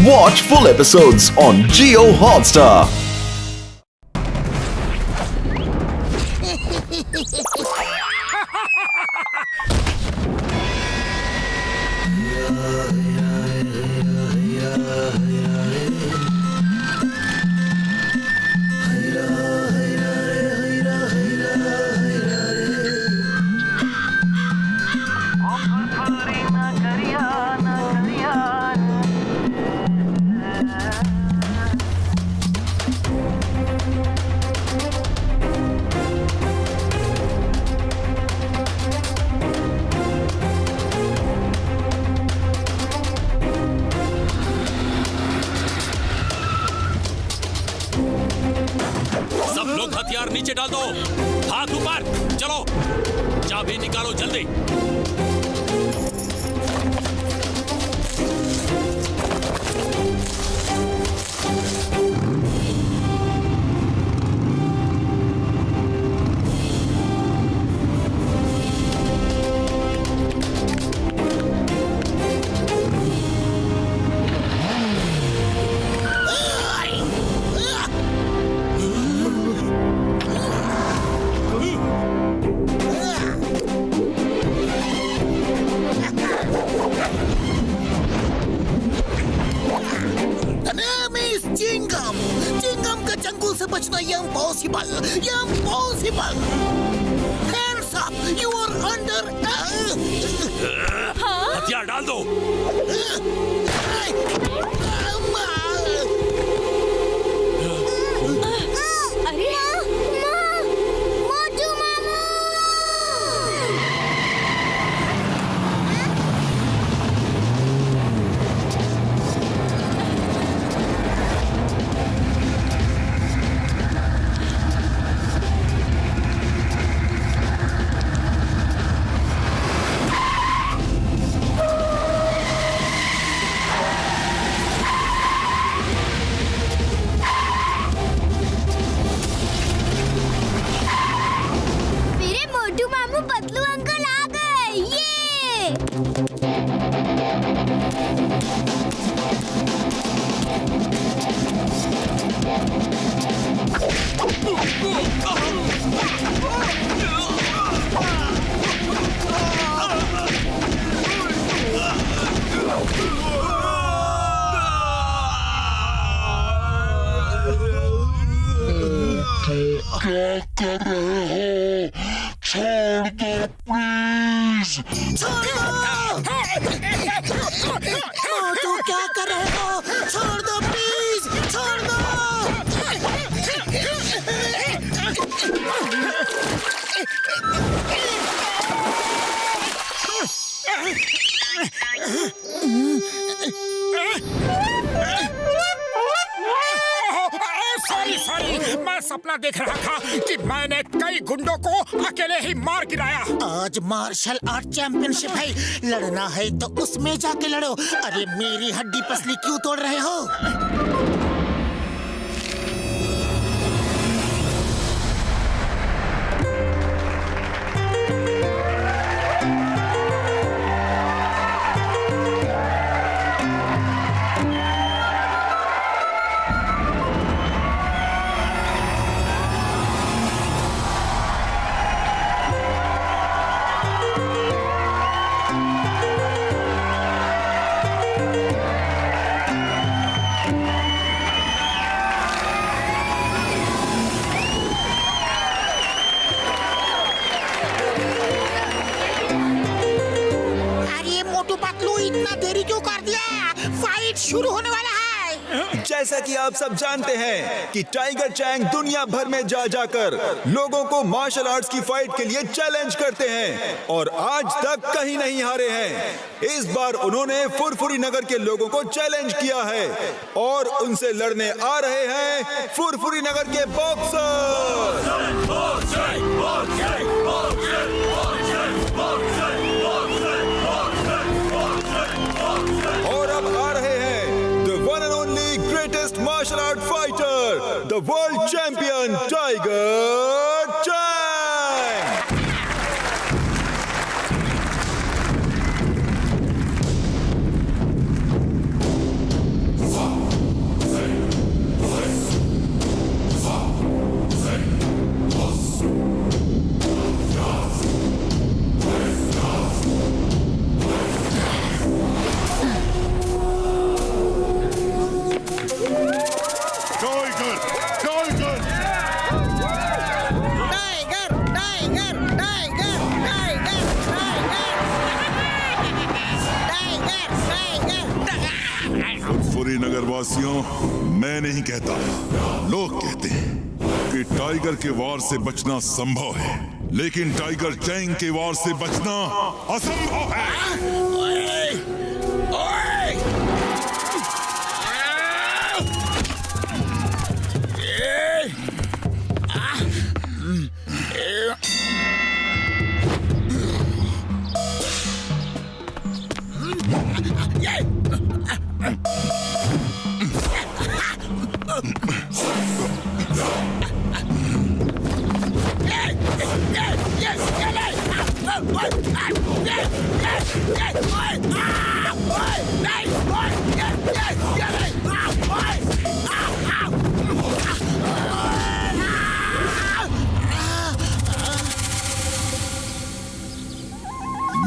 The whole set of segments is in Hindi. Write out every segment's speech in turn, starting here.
Watch full episodes on Jio Hotstar. सब लोग हथियार नीचे डाल दो, हाथ ऊपर, चलो चाबी निकालो जल्दी। चिंगम का जंगल से बचना impossible. Hands up, you are under। हथियार डाल दो। अरे मोटू मामू। मेरे मोटू मामू पतलू अंकल आ गए। ये क्या कर रहे हो? छोड़ दो प्लीज। मोटू क्या कर रहे हो? छोड़ दो प्लीज, छोड़ दो। सॉरी, मैं सपना देख रहा था कि मैंने कई गुंडों को अकेले ही मार गिराया। आज मार्शल आर्ट चैंपियनशिप है, लड़ना है तो उसमें जाके लड़ो। अरे मेरी हड्डी पसली क्यों तोड़ रहे हो? इतना देरी क्यों कर दिया? फाइट शुरू होने वाला है। जैसा कि आप सब जानते हैं कि टाइगर चैंग दुनिया भर में जा जाकर लोगों को मार्शल आर्ट्स की फाइट के लिए चैलेंज करते हैं और आज तक कहीं नहीं हारे हैं। इस बार उन्होंने फुरफुरी नगर के लोगों को चैलेंज किया है और उनसे लड़ने आ रहे हैं फुरफुरी नगर के बॉक्सर। और अब आ रहे हैं the one and only greatest martial art fighter, the world champion Tiger Chang. Furfuri Nagar वासियों, मैं नहीं कहता, लोग कहते हैं कि टाइगर के वार से बचना संभव है, लेकिन टाइगर चैंग के वार से बचना असंभव है।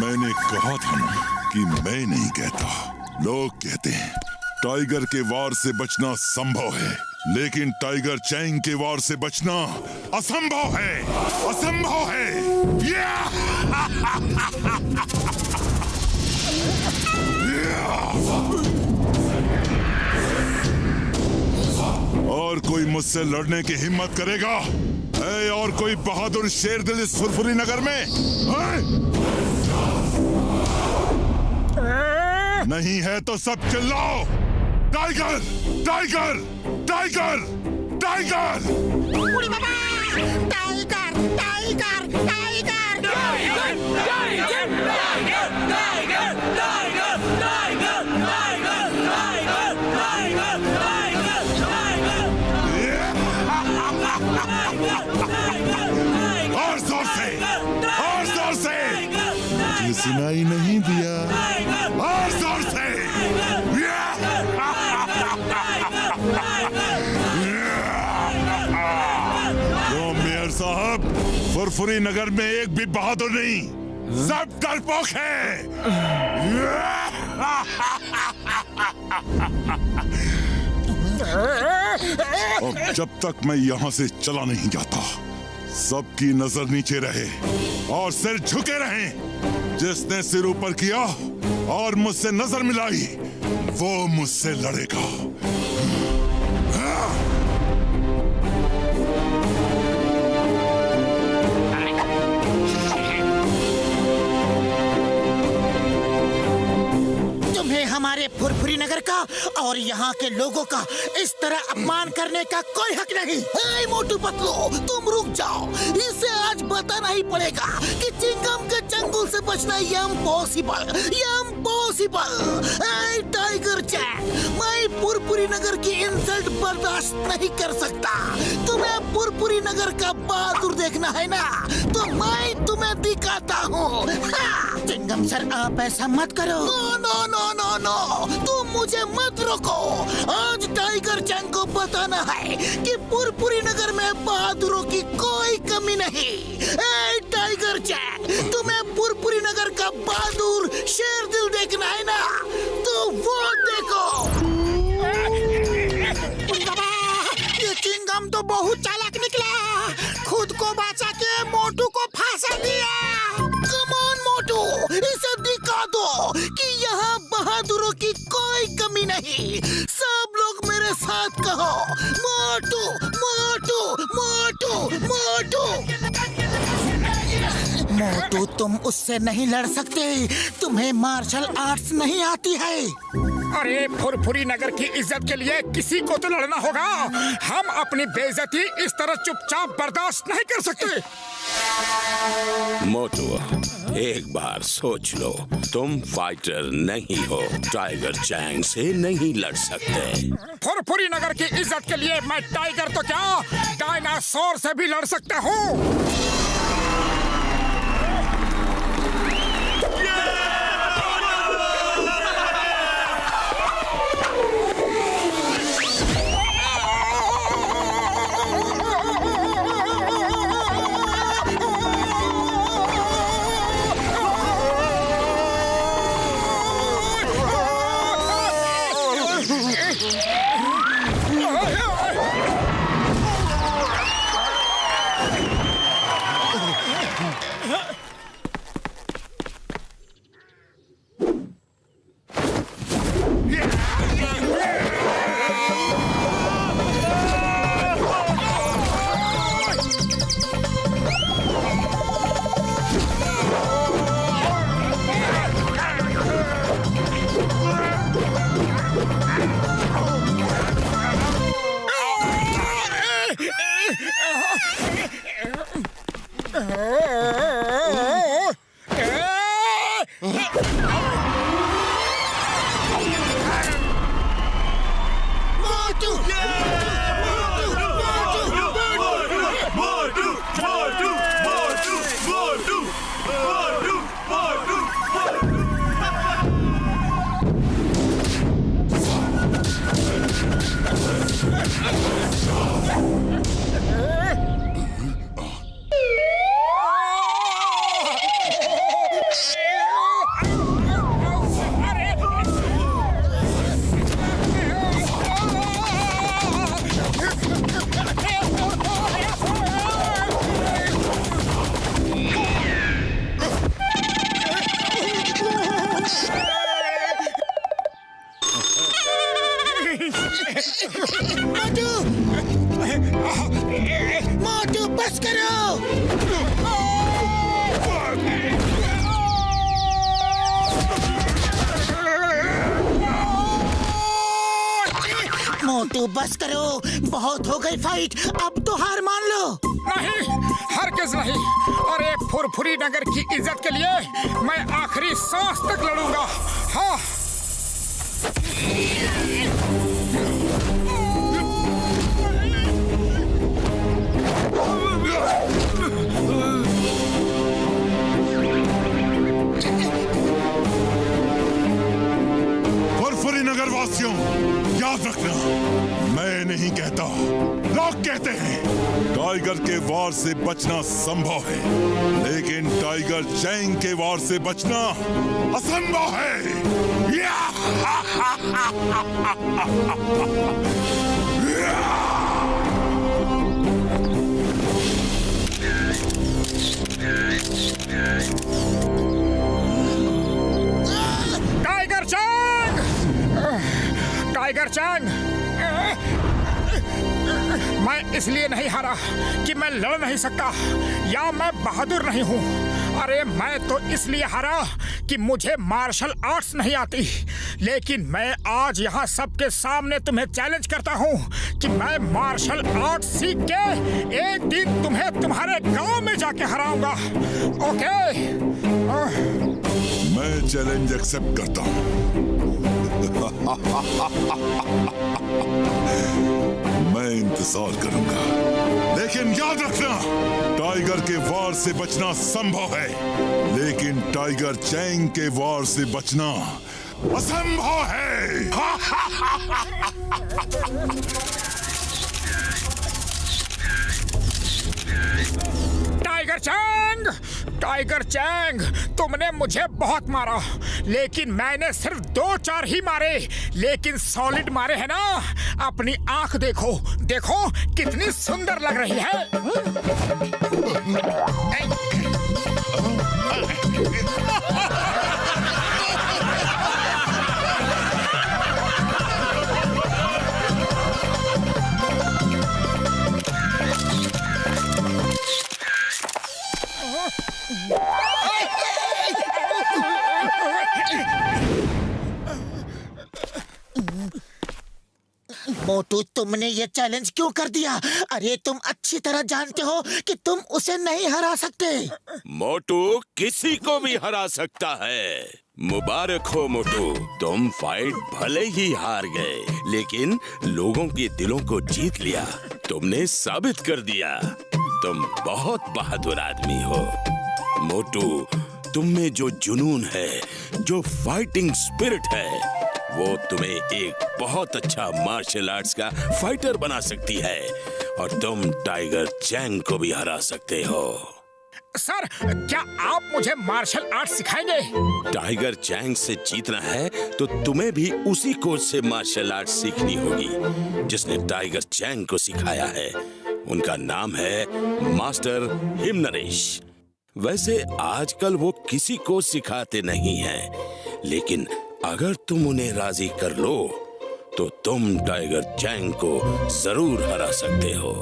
मैंने कहा था ना कि मैं नहीं कहता, लोग कहते हैं टाइगर के वार से बचना संभव है, लेकिन टाइगर चैंग के वार से बचना असंभव है, असंभव है। और कोई मुझसे लड़ने की हिम्मत करेगा? है और कोई बहादुर शेर दिल इस फुरफुरी नगर में? नहीं है तो सब चिल्लाओ, टाइगर टाइगर टाइगर टाइगर! बुढ़ी बाबा, Tiger Tiger Tiger Tiger Tiger Tiger Tiger Tiger Tiger Tiger Tiger! और जोर से, और जोर से! मुझे सुनाई नहीं दिया, और जोर से! तो मेयर साहब, फुरफुरी नगर में एक भी बहादुर नहीं, सब डरपोक हैं। और जब तक मैं यहाँ से चला नहीं जाता, सबकी नजर नीचे रहे और सिर झुके रहें। जिसने सिर ऊपर किया और मुझसे नजर मिलाई, वो मुझसे लड़ेगा। तुम्हें हमारे फुरफुरी नगर का और यहाँ के लोगों का इस तरह अपमान करने का कोई हक नहीं। हे मोटू पतलू, तुम रुक जाओ। इसे आज बताना ही पड़ेगा कि चिंगम के चंगुल से बचना इम्पॉसिबल, इम्पॉसिबल। हे टाइगर चैंग, मैं फुरफुरी नगर की इंसल्ट बर्दाश्त नहीं कर सकता। तुम्हें फुरफुरी नगर का बहादुर देखना है ना, तो मैं तुम्हें दिखाता हूँ। चिंगम सर, आप ऐसा मत करो। नो नो नो नो, तुम मुझे मत रोको। आज टाइगर चैंग को बताना है कि फुरफुरी नगर में बहादुरों की कोई कमी नहीं। ए टाइगर चैंग, तुम्हें फुरफुरी नगर का बहादुर शेर दिल देखना है ना, तो वो देखो। बाबा, ये चिंगम तो बहुत चालाक निकला, खुद को बचा के मोटू को फांसा दिया। कम ऑन मोटू, इसे दिखा दो कि यहाँ बहादुरों की कोई कमी नहीं। सब लोग मेरे साथ कहो, मोटू मोटू मोटू मोटू। मोटू, तुम उससे नहीं लड़ सकते, तुम्हें मार्शल आर्ट्स नहीं आती है। अरे फुरफुरी नगर की इज्जत के लिए किसी को तो लड़ना होगा। हम अपनी बेइज्जती इस तरह चुपचाप बर्दाश्त नहीं कर सकते। मोटू, एक बार सोच लो, तुम फाइटर नहीं हो, टाइगर चैंग से नहीं लड़ सकते। फुरफुरी नगर की इज्जत के लिए मैं टाइगर तो क्या, डायनासोर से भी लड़ सकता हूँ। मोटू बस करो। मोटू बस करो, बहुत हो गई फाइट, अब तो हार मान लो। नहीं, हरगिज़ नहीं। अरे फुरफुरी नगर की इज्जत के लिए मैं आखिरी सांस तक लड़ूंगा। हाँ। फुरफुरी नगर वासियों, याद रखना, मैं नहीं कहता, लोग कहते हैं टाइगर के वार से बचना संभव है, लेकिन टाइगर चैंग के वार से बचना असंभव है। Tiger Chang! Tiger Chang! मैं इसलिए नहीं हारा कि मैं लड़ नहीं सकता या मैं बहादुर नहीं हूँ। अरे मैं तो इसलिए हारा कि मुझे मार्शल आर्ट्स नहीं आती। लेकिन मैं आज यहाँ सबके सामने तुम्हें चैलेंज करता हूँ कि मैं मार्शल आर्ट्स सीख के एक दिन तुम्हें तुम्हारे गांव में जाके हराऊंगा। ओके? मैं चैलेंज एक्सेप्ट करता हूँ। मैं इंतजार करूंगा, लेकिन याद रखना, टाइगर के वार से बचना संभव है, लेकिन टाइगर चैंग के वार से बचना असंभव है। Tiger Chang! टाइगर चैंग, तुमने मुझे बहुत मारा, लेकिन मैंने सिर्फ 2-4 ही मारे, लेकिन सॉलिड मारे हैं ना। अपनी आंख देखो, देखो कितनी सुंदर लग रही है। मोटू, तुमने ये चैलेंज क्यों कर दिया? अरे तुम अच्छी तरह जानते हो कि तुम उसे नहीं हरा सकते। मोटू किसी को भी हरा सकता है। मुबारक हो मोटू, तुम फाइट भले ही हार गए, लेकिन लोगों के दिलों को जीत लिया। तुमने साबित कर दिया तुम बहुत बहादुर आदमी हो। मोटू, तुम में जो जुनून है, जो फाइटिंग स्पिरिट है, वो तुम्हें एक बहुत अच्छा मार्शल आर्ट्स का फाइटर बना सकती है, और तुम टाइगर चैंग को भी हरा सकते हो। सर, क्या आप मुझे मार्शल आर्ट सिखाएंगे? टाइगर चैंग से जीतना है तो तुम्हें भी उसी कोच से मार्शल आर्ट सीखनी होगी जिसने टाइगर चैंग को सिखाया है। उनका नाम है मास्टर हिमनरेश। वैसे आजकल वो किसी को सिखाते नहीं हैं, लेकिन अगर तुम उन्हें राजी कर लो तो तुम टाइगर चैंग को जरूर हरा सकते हो।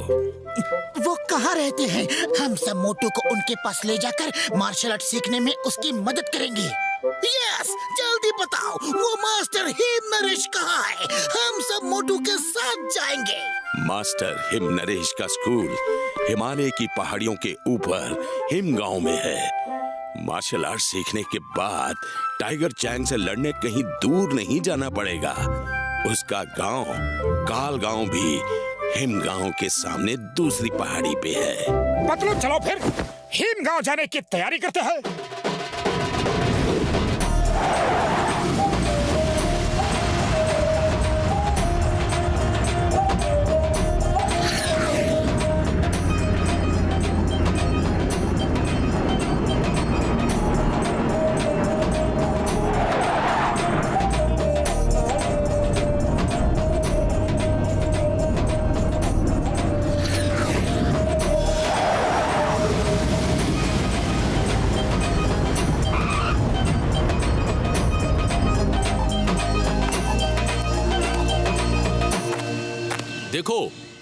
वो कहाँ रहते हैं? हम सब मोटू को उनके पास ले जाकर मार्शल आर्ट सीखने में उसकी मदद करेंगे। यस, जल्दी बताओ वो मास्टर हिम नरेश कहाँ है? हम सब मोटू के साथ जाएंगे। मास्टर हिम नरेश का स्कूल हिमालय की पहाड़ियों के ऊपर हिम गांव में है। मार्शल आर्ट सीखने के बाद टाइगर चैंग से लड़ने कहीं दूर नहीं जाना पड़ेगा। उसका गांव काल गांव भी हिम गांव के सामने दूसरी पहाड़ी पे है। पतलू चलो फिर हिम गांव जाने की तैयारी करते हैं। देखो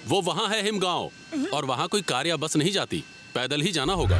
वो वहाँ है हिमगांव, और वहाँ कोई कार या बस नहीं जाती, पैदल ही जाना होगा।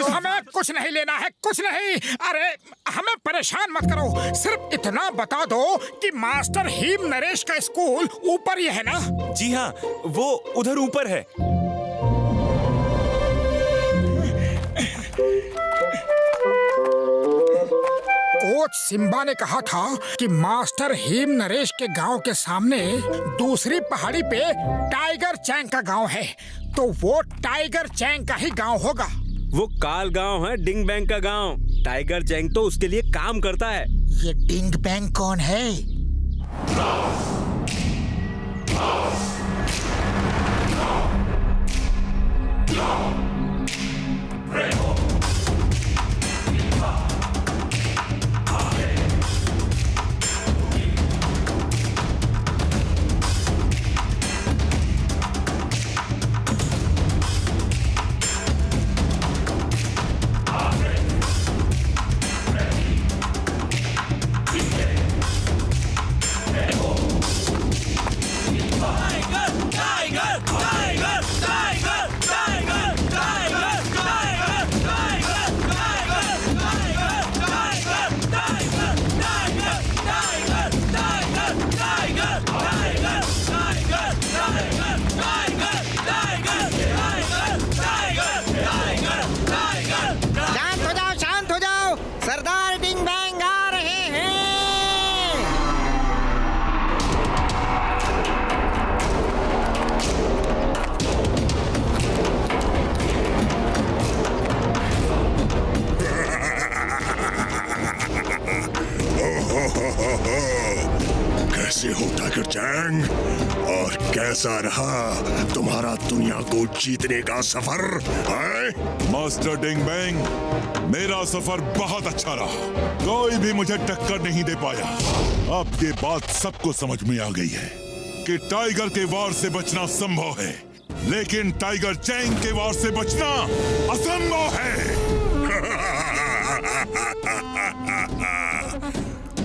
हमें कुछ नहीं लेना है, कुछ नहीं। अरे हमें परेशान मत करो, सिर्फ इतना बता दो कि मास्टर हिम नरेश का स्कूल ऊपर ही है ना? जी हाँ, वो उधर ऊपर है। कोच सिम्बा ने कहा था कि मास्टर हिम नरेश के गांव के सामने दूसरी पहाड़ी पे टाइगर चैंग का गांव है, तो वो टाइगर चैंग का ही गांव होगा। वो काल गांव है, डिंग बैंग का गांव। टाइगर चैंग तो उसके लिए काम करता है। ये डिंग बैंग कौन है? शांत हो जाओ, सरदार डिंग बैंग आ रहे हैं। कैसे हो टाइगर चैंग, और कैसा रहा तुम्हारा दुनिया को जीतने का सफर है? मास्टर डिंग बैंग, मेरा सफर बहुत अच्छा रहा। कोई भी मुझे टक्कर नहीं दे पाया। अब ये बात सबको समझ में आ गई है कि टाइगर के वार से बचना संभव है, लेकिन टाइगर चैंग के वार से बचना असंभव है।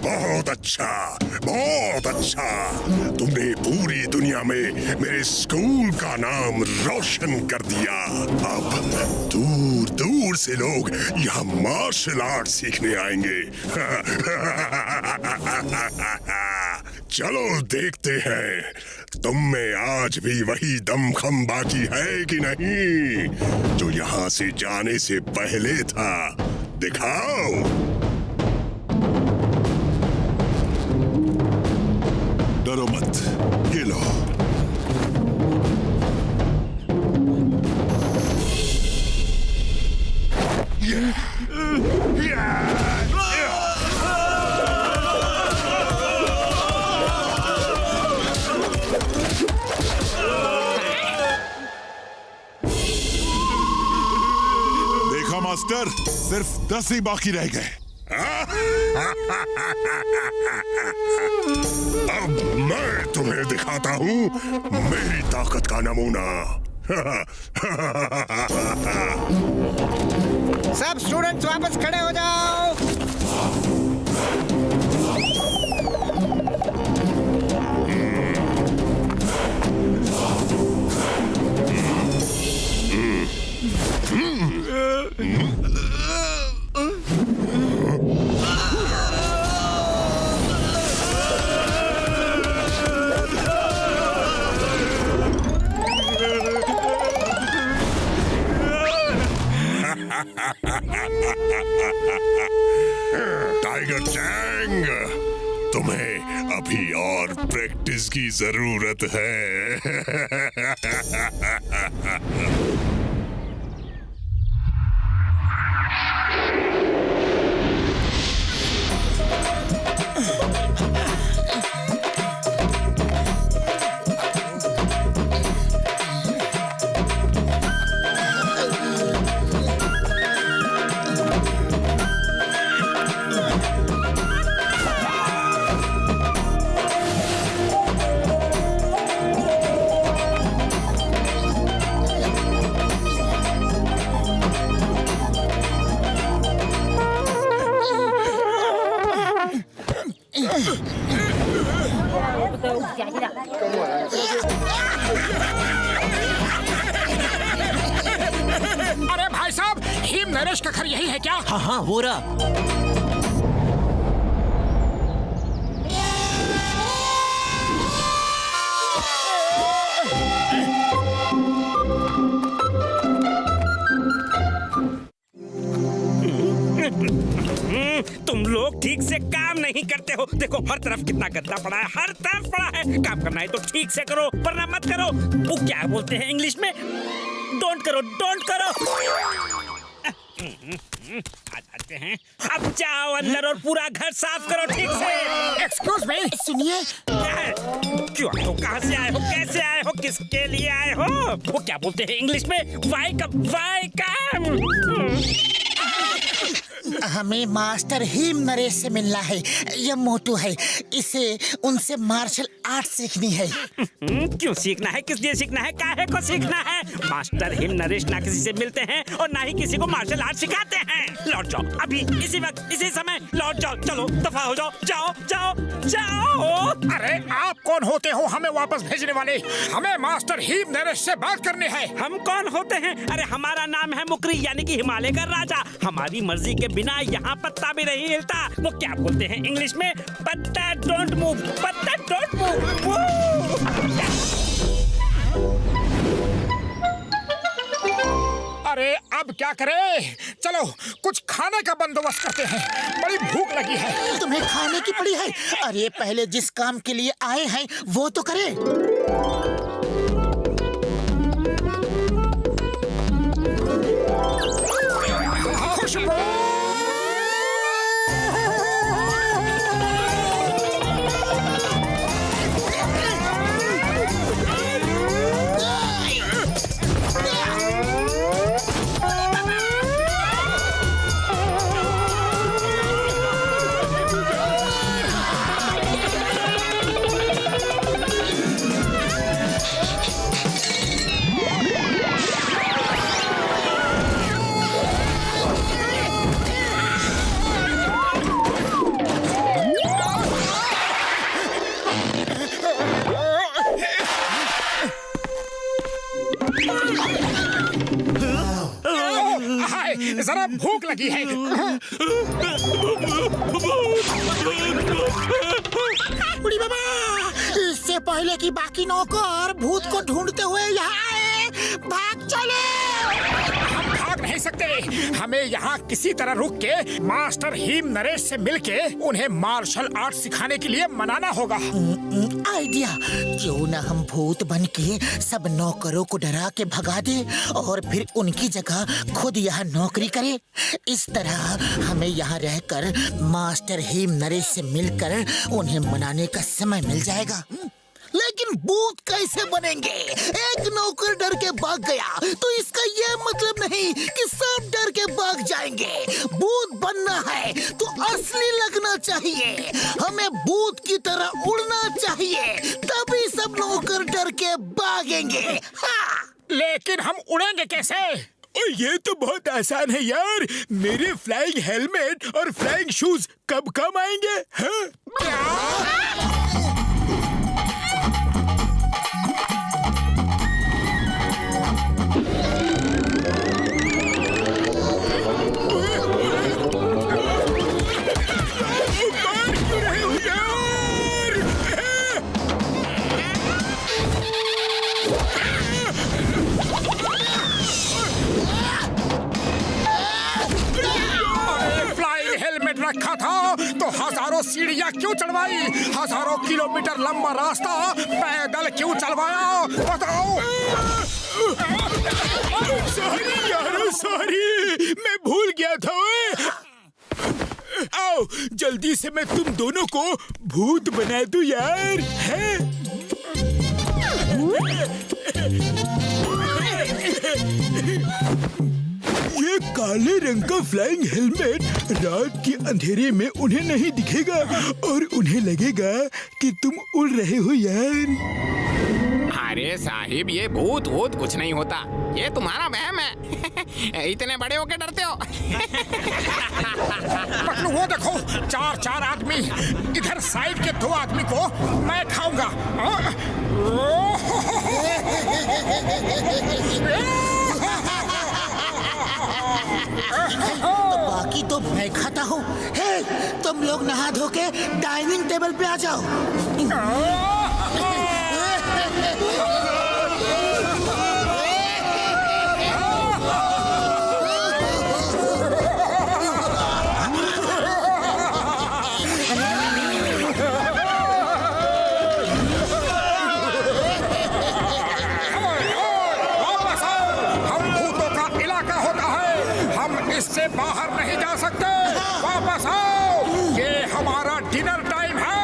बहुत अच्छा, बहुत अच्छा। तुमने पूरी दुनिया में मेरे स्कूल का नाम रोशन कर दिया। अब दूर दूर से लोग यहाँ मार्शल आर्ट सीखने आएंगे। चलो देखते हैं तुम में आज भी वही दमखम बाकी है कि नहीं जो यहाँ से जाने से पहले था। दिखाओ। डरो मत, ये लो। देखा मास्टर, सिर्फ 10 ही बाकी रह गए। अब मैं तुम्हें दिखाता हूँ मेरी ताकत का नमूना। सब स्टूडेंट्स वापस खड़े हो जाओ। टाइगर चैंग, तुम्हें अभी और प्रैक्टिस की जरूरत है। अरे भाई साहब, हिम नरेश का घर यही है क्या? हाँ हाँ, वो रहा। तुम लोग ठीक से काम नहीं करते हो। देखो हर तरफ कितना गंदा पड़ा है, हर तरफ पड़ा है। काम करना है तो ठीक से करो, वरना मत करो। वो क्या बोलते हैं इंग्लिश में? डोंट करो, डोंट करो। आ जाते हैं। अब जाओ अंदर और पूरा घर साफ करो ठीक से। एक्सक्यूज मी, सुनिए। क्यों आए हो, कहाँ से आए हो, कैसे आए हो, किसके लिए आए हो? वो क्या बोलते हैं इंग्लिश में? वाई कम। हमें मास्टर हिम नरेश से मिलना है। यह मोटू है, इसे उनसे मार्शल आर्ट सीखनी है। क्यों सीखना है, किस लिए सीखना है, काहे को सीखना है? मास्टर हिम नरेश ना किसी से मिलते हैं और ना ही किसी को मार्शल आर्ट सिखाते हैं। लौट जाओ अभी, इसी वक्त, इसी समय लौट जाओ। चलो दफा हो जाओ, जाओ जाओ जाओ। अरे आप कौन होते हो हमें वापस भेजने वाले? हमें मास्टर हिम नरेश से बात करनी है। हम कौन होते हैं? अरे हमारा नाम है मुकरी, यानी कि हिमालय का राजा। हमारी मर्जी के बिना यहाँ पत्ता भी नहीं हिलता। वो क्या बोलते हैं इंग्लिश में? पत्ता डोंट मूव, पत्ता डोंट मूव। अरे अब क्या करें? चलो कुछ खाने का बंदोबस्त करते हैं, बड़ी भूख लगी है। तुम्हें खाने की पड़ी है? अरे पहले जिस काम के लिए आए हैं वो तो करें। जरा भूख लगी है। बुढ़ी बाबा पहले कि बाकी नौकर भूत को ढूंढते हुए यहाँ आए। भाग चले। हम भाग नहीं सकते। हमें यहाँ किसी तरह रुक के मास्टर हिम नरेश से मिलके उन्हें मार्शल आर्ट सिखाने के लिए मनाना होगा। आइडिया, क्यों ना हम भूत बन के सब नौकरों को डरा के भगा दे और फिर उनकी जगह खुद यहाँ नौकरी करे। इस तरह हमें यहाँ रहकर मास्टर हिम नरेश से मिलकर उन्हें मनाने का समय मिल जाएगा। लेकिन भूत कैसे बनेंगे? एक नौकर डर के भाग गया तो इसका ये मतलब नहीं कि सब डर के भाग जाएंगे। भूत बनना है तो असली लगना चाहिए। हमें भूत की तरह उड़ना चाहिए, तभी सब नौकर डर के भागेंगे। हाँ। लेकिन हम उड़ेंगे कैसे? ये तो बहुत आसान है यार। मेरे फ्लाइंग हेलमेट और फ्लाइंग शूज कब काम आएंगे? हाँ? रखा था तो हजारों सीढ़ियाँ क्यों चढ़वाई? हजारों किलोमीटर लंबा रास्ता पैदल क्यों चलवाया? बताओ। सॉरी यार, सॉरी, मैं भूल गया था। आओ जल्दी से मैं तुम दोनों को भूत बना दूं यार। है? ये काले रंग का फ्लाइंग हेलमेट रात के अंधेरे में उन्हें नहीं दिखेगा और उन्हें लगेगा कि तुम उड़ रहे हो यार। अरे साहिब, ये भूत वूत कुछ नहीं होता, ये तुम्हारा वहम है। इतने बड़े होके डरते हो। पटलू वो देखो, चार आदमी। इधर साइड के 2 आदमी को मैं खाऊंगा। तो बाकी तो मैं खाता हूँ। हे, तुम लोग नहा धो के डाइनिंग टेबल पे आ जाओ। इससे बाहर नहीं जा सकते। वापस आओ, ये हमारा डिनर टाइम है।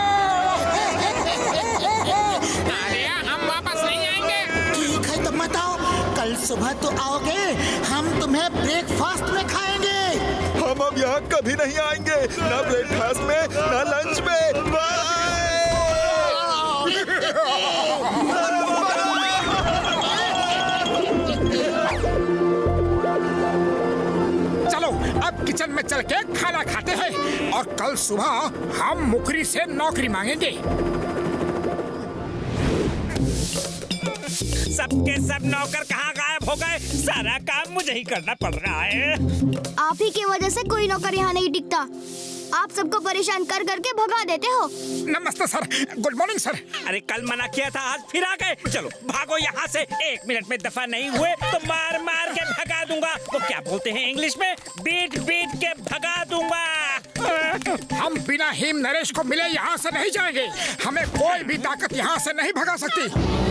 अरे हम वापस नहीं आएंगे। ठीक है तो मत आओ, कल सुबह तो आओगे, हम तुम्हें ब्रेकफास्ट में खाएंगे। हम अब यहाँ कभी नहीं आएंगे, ना ब्रेकफास्ट में ना लंच में। अब किचन में चल के खाना खाते हैं और कल सुबह हम मुखरी से नौकरी मांगेंगे। सबके सब नौकर कहाँ गायब हो गए? सारा काम मुझे ही करना पड़ रहा है। आप ही की वजह से कोई नौकर यहाँ नहीं टिकता। आप सबको परेशान कर करके भगा देते हो। नमस्ते सर, गुड मॉर्निंग सर। अरे कल मना किया था, आज फिर आ गए। चलो भागो यहाँ से। 1 मिनट में दफा नहीं हुए तो मार मार के भगा दूंगा। वो क्या बोलते हैं इंग्लिश में? बीट बीट के भगा दूंगा। हम बिना हिम नरेश को मिले यहाँ से नहीं जाएंगे। हमें कोई भी ताकत यहाँ से नहीं भगा सकती।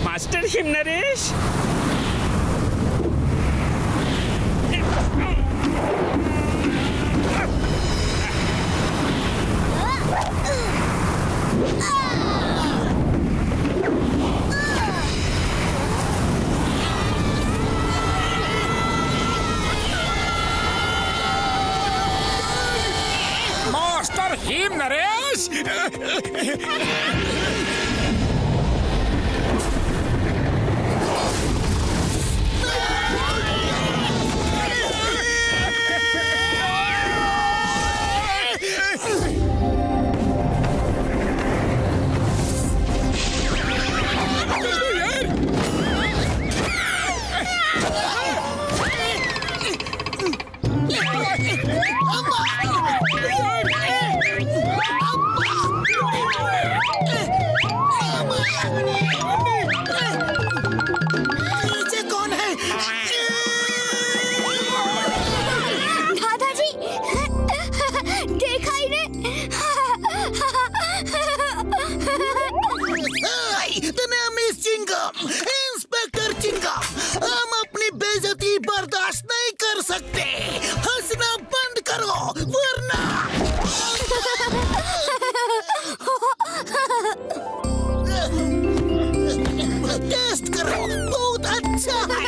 मास्टर हिम नरेश, मास्टर हिम नरेश, मिस चिंगम, इंस्पेक्टर चिंगम, हम अपनी बेइज्जती बर्दाश्त नहीं कर सकते। हंसना बंद करो वरना टेस्ट करो, बहुत अच्छा है।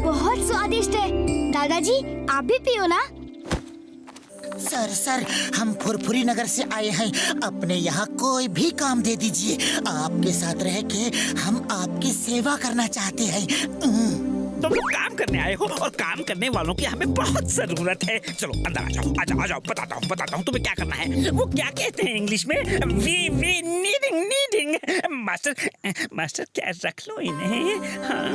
बहुत स्वादिष्ट है। दादाजी आप भी पियो ना। सर हम फुरफुरी नगर से आए हैं। अपने यहाँ कोई भी काम दे दीजिए। आपके साथ रह के हम आपकी सेवा करना चाहते हैं। तुम लोग काम करने आए हो और काम करने वालों की हमें बहुत जरूरत है। चलो अंदर आ जाओ। बताता हूँ तुम्हें क्या करना है। वो क्या कहते हैं इंग्लिश में? We needing. मास्टर क्या रख लो इन्हें। हाँ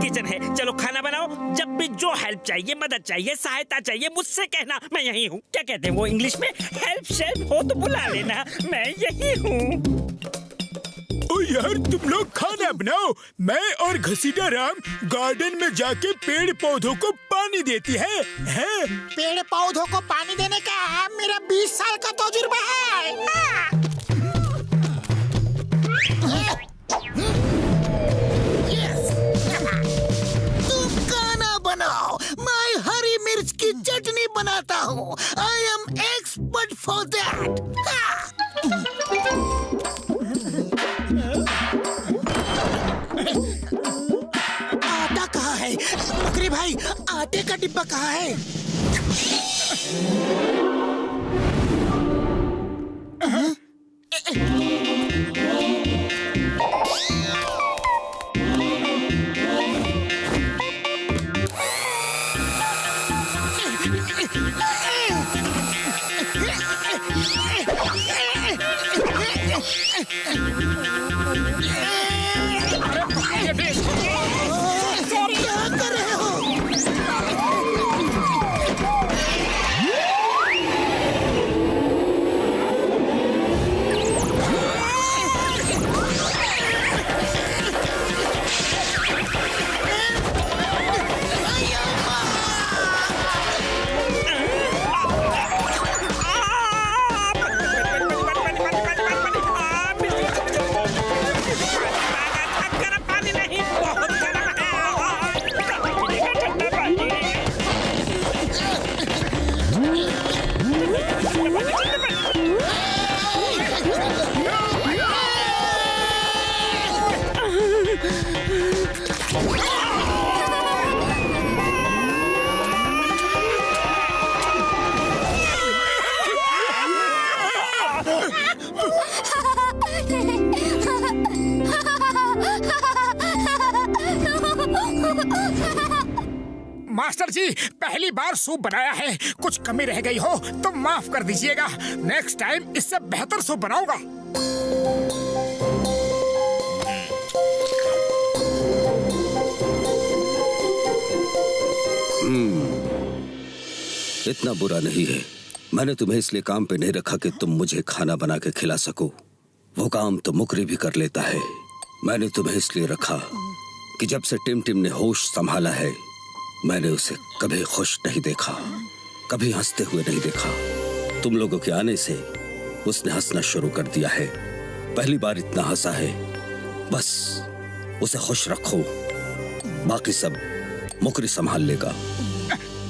किचन है, चलो खाना बनाओ। जब भी जो हेल्प चाहिए, मदद चाहिए, सहायता चाहिए, मुझसे कहना, मैं यही हूँ। क्या कहते हैं वो इंग्लिश में? हेल्प शेल्प हो तो बुला लेना, मैं यही हूँ। ओ यार तुम लोग खाना बनाओ, मैं और घसीटा राम गार्डन में जाके पेड़ पौधों को पानी देती है। पेड़ पौधों को पानी देने का मेरा 20 साल का तजुर्बा है। बनाओ, मैं हरी मिर्च की चटनी बनाता हूँ। I am expert for that. आटा कहाँ है? बकरी भाई, आटे का डिब्बा कहाँ है? मास्टर जी, पहली बार सूप बनाया है, कुछ कमी रह गई हो तो माफ कर दीजिएगा। नेक्स्ट टाइम इससे बेहतर सूप बनाऊंगा। इतना बुरा नहीं है। मैंने तुम्हें इसलिए काम पे नहीं रखा कि तुम मुझे खाना बना के खिला सको। वो काम तो मुकरी भी कर लेता है। मैंने तुम्हें इसलिए रखा कि जब से टिम ने होश संभाला है, मैंने उसे कभी खुश नहीं देखा, कभी हंसते हुए नहीं देखा। तुम लोगों के आने से उसने हंसना शुरू कर दिया है। पहली बार इतना हंसा है। बस उसे खुश रखो, बाकी सब मुकरी संभाल लेगा।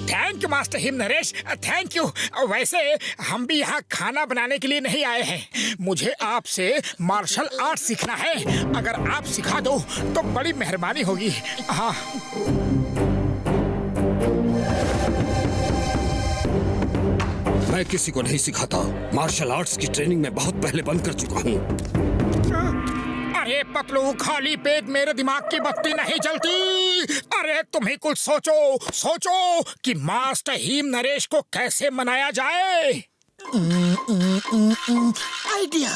थैंक यू मास्टर हिम नरेश, थैंक यू। वैसे हम भी यहाँ खाना बनाने के लिए नहीं आए हैं। मुझे आपसे मार्शल आर्ट सीखना है। अगर आप सिखा दो तो बड़ी मेहरबानी होगी। हाँ, मैं किसी को नहीं सिखाता। मार्शल आर्ट्स की ट्रेनिंग मैं बहुत पहले बंद कर चुका हूँ। अरे पतलू, खाली पेट मेरे दिमाग की बत्ती नहीं जलती। अरे तुम ही कुछ सोचो कि मास्टर हिम नरेश को कैसे मनाया जाए। आइडिया।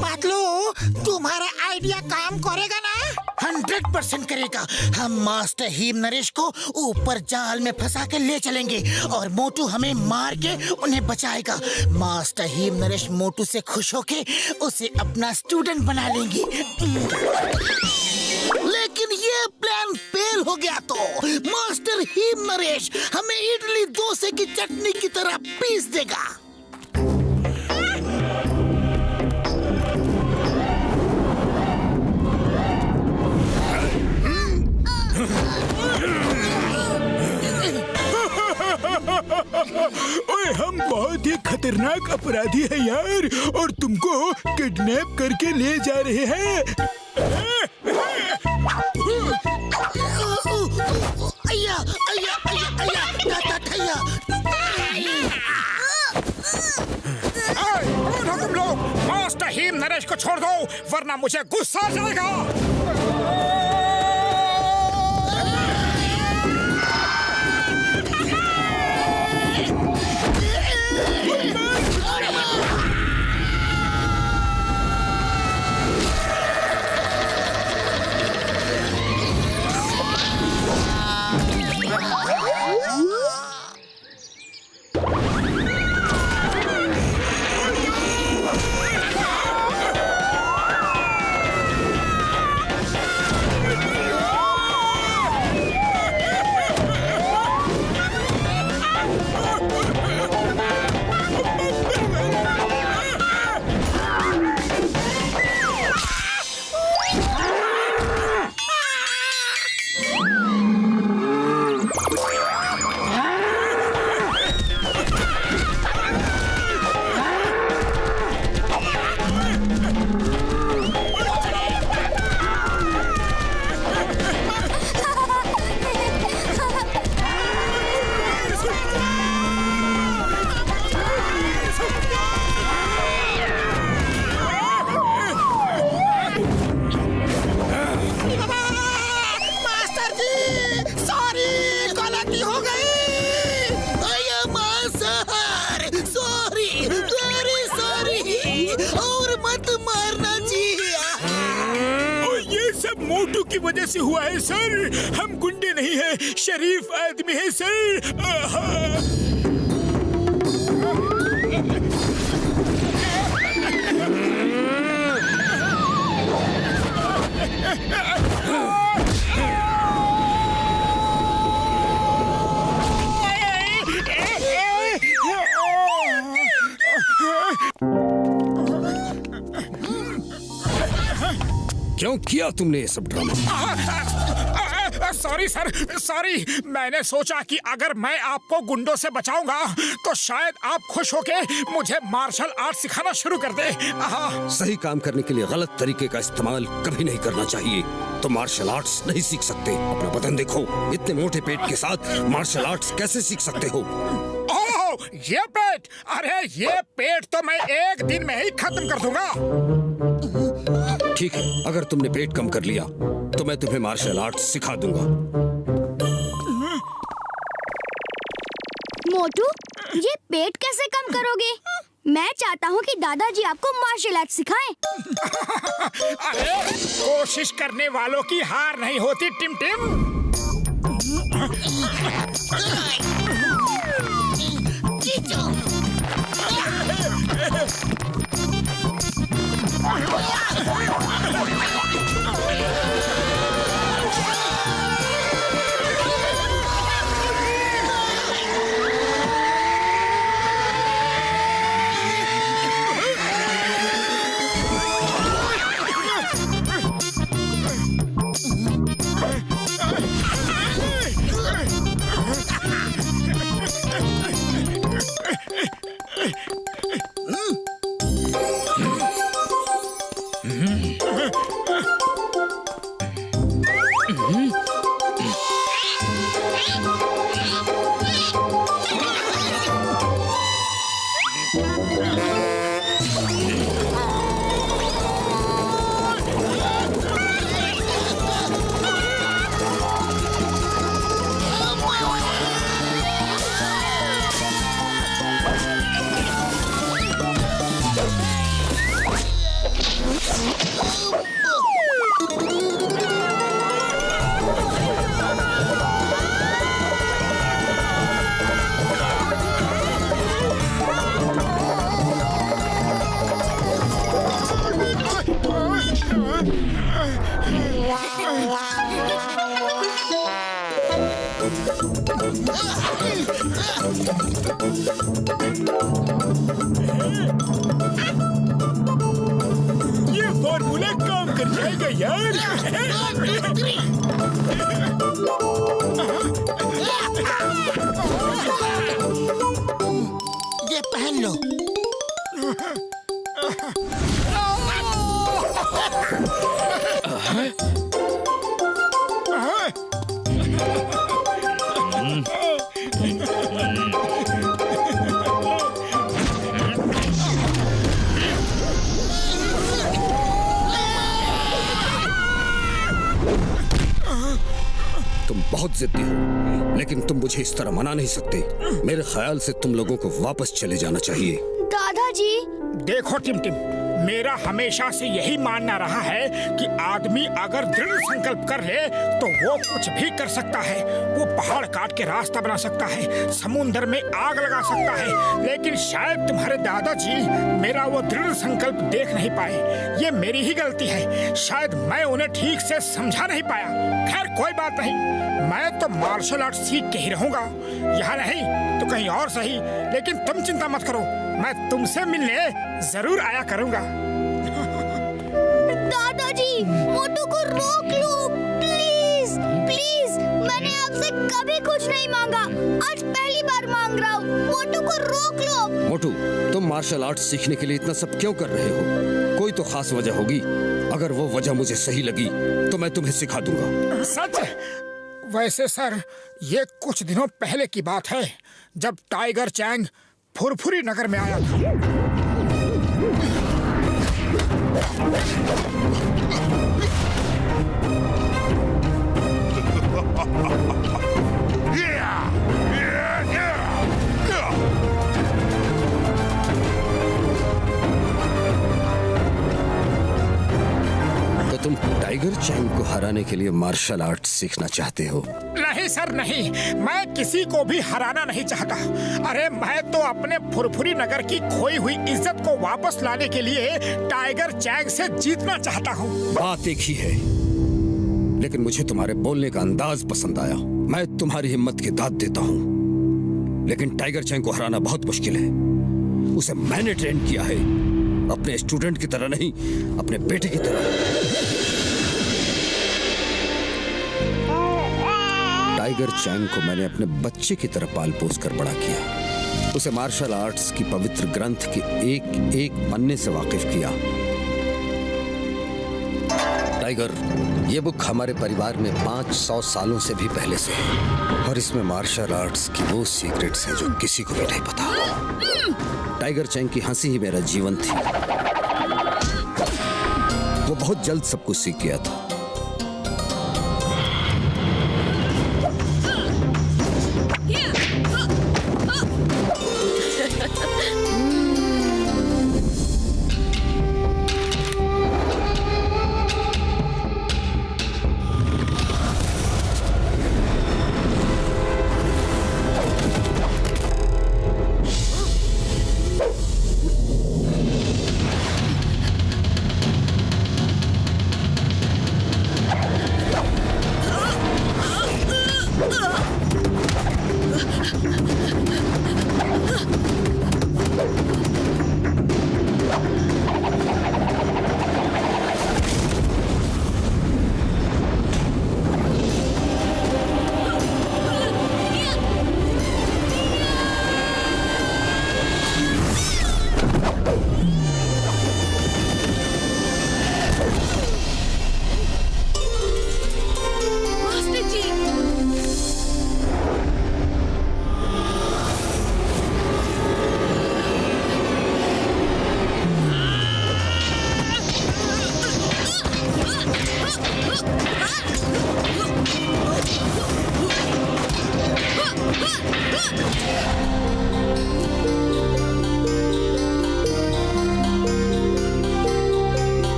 पतलू, तुम्हारा आइडिया काम करेगा ना? 100% करेगा। हम मास्टर हीम नरेश को ऊपर जाल में फंसा के ले चलेंगे और मोटू हमें मार के उन्हें बचाएगा। मास्टर हीम नरेश मोटू से खुश होके उसे अपना स्टूडेंट बना लेंगे। लेकिन ये प्लान फेल हो गया तो मास्टर हीम नरेश हमें इडली डोसे की चटनी की तरह पीस देगा। ओए हम बहुत ही खतरनाक अपराधी हैं यार, और तुमको किडनैप करके ले जा रहे हैं। अय्या अय्या अय्या अय्या दादा थैया। कौन हो तुम लोग? मास्टर हीम नरेश को छोड़ दो वरना मुझे गुस्सा आ जाएगा। मोटू की वजह से हुआ है सर। हम गुंडे नहीं हैं, शरीफ आदमी है सर। क्यों किया तुमने ये सब ड्रामा? Sorry sir, sorry. मैंने सोचा कि अगर मैं आपको गुंडों से बचाऊंगा तो शायद आप खुश होके मुझे मार्शल आर्ट सिखाना शुरू कर दे। सही काम करने के लिए गलत तरीके का इस्तेमाल कभी नहीं करना चाहिए। तो मार्शल आर्ट्स नहीं सीख सकते। अपना बदन देखो, इतने मोटे पेट के साथ मार्शल आर्ट्स कैसे सीख सकते हो? ओह, ये पेट! अरे ये पेट तो मैं एक दिन में ही खत्म कर दूंगा। ठीक है, अगर तुमने पेट कम कर लिया तो मैं तुम्हें मार्शल आर्ट्स सिखा दूंगा। मोटू, ये पेट कैसे कम करोगे? मैं चाहता हूँ कि दादाजी आपको मार्शल आर्ट सिखाएं। अरे कोशिश करने वालों की हार नहीं होती टिम टिम। ये फॉर्मूला काम कर जाएगा यार। ये पहन लो। तुम बहुत जिद्दी हो, लेकिन तुम मुझे इस तरह मना नहीं सकते। मेरे ख्याल से तुम लोगों को वापस चले जाना चाहिए। दादाजी, देखो टिमटिम, मेरा हमेशा से यही मानना रहा है कि आदमी अगर दृढ़ संकल्प कर ले तो वो कुछ भी कर सकता है। वो पहाड़ काट के रास्ता बना सकता है, समुद्र में आग लगा सकता है, लेकिन शायद तुम्हारे दादाजी मेरा वो दृढ़ संकल्प देख नहीं पाए। ये मेरी ही गलती है, शायद मैं उन्हें ठीक से समझा नहीं पाया। खैर कोई बात नहीं, मैं तो मार्शल आर्ट सीख के ही रहूंगा, यहाँ नहीं तो कहीं और सही। लेकिन तुम चिंता मत करो, मैं तुमसे मिलने जरूर आया करूंगा। दादाजी, मोटू को रोक लो प्लीज प्लीज। मैंने आपसे कभी कुछ नहीं मांगा, आज पहली बार मांग रहा हूँ। मोटू को रोक लो। मोटू, तुम मार्शल आर्ट सीखने के लिए इतना सब क्यों कर रहे हो? कोई तो खास वजह होगी। अगर वो वजह मुझे सही लगी तो मैं तुम्हें सिखा दूंगा। सच? वैसे सर, ये कुछ दिनों पहले की बात है, जब टाइगर चैंग फुरफुरी नगर में आया था। तो तुम टाइगर चैंग को हराने के लिए मार्शल आर्ट सीखना चाहते हो? नहीं सर नहीं, मैं किसी को भी हराना नहीं चाहता। अरे मैं तो अपने फुरफुरी नगर की खोई हुई इज्जत को वापस लाने के लिए टाइगर चैंग से जीतना चाहता हूँ। बात एक ही है, लेकिन मुझे तुम्हारे बोलने का अंदाज पसंद आया। मैं तुम्हारी हिम्मत की दाद देता हूँ, लेकिन टाइगर चैंग को हराना बहुत मुश्किल है। उसे मैंने ट्रेन किया है, अपने स्टूडेंट की तरह नहीं, अपने बेटे की तरह। टाइगर चैंग को मैंने अपने बच्चे की तरह पाल पोस कर बड़ा किया। उसे मार्शल आर्ट्स की पवित्र ग्रंथ के एक एक पन्ने से वाकिफ किया। टाइगर, ये बुक हमारे परिवार में 500 सालों से भी पहले से है, और इसमें मार्शल आर्ट्स की वो सीक्रेट्स हैं जो किसी को भी नहीं पता। टाइगर चैंग की हंसी ही मेरा जीवन थी। वो बहुत जल्द सब कुछ सीख गया था।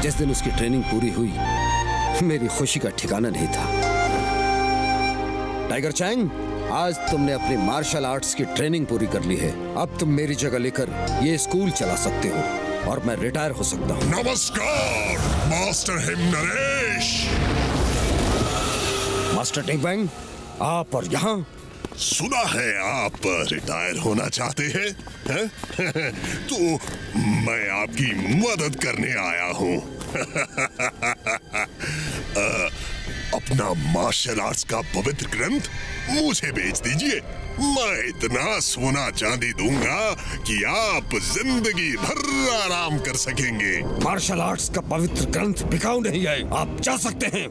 जिस दिन उसकी ट्रेनिंग पूरी हुई, मेरी खुशी का ठिकाना नहीं था। टाइगर चैंग, आज तुमने अपनी मार्शल आर्ट्स की ट्रेनिंग पूरी कर ली है। अब तुम मेरी जगह लेकर ये स्कूल चला सकते हो और मैं रिटायर हो सकता हूँ। नमस्कार मास्टर हिम नरेश। मास्टर टिंग बैंग, आप और यहाँ सुना है आप रिटायर होना चाहते हैं? तो मैं आपकी मदद करने आया हूँ। अपना मार्शल आर्ट्स का पवित्र ग्रंथ मुझे बेच दीजिए। मैं इतना सोना चांदी दूंगा कि आप जिंदगी भर आराम कर सकेंगे। मार्शल आर्ट्स का पवित्र ग्रंथ बिकाऊ नहीं है, आप जा सकते हैं।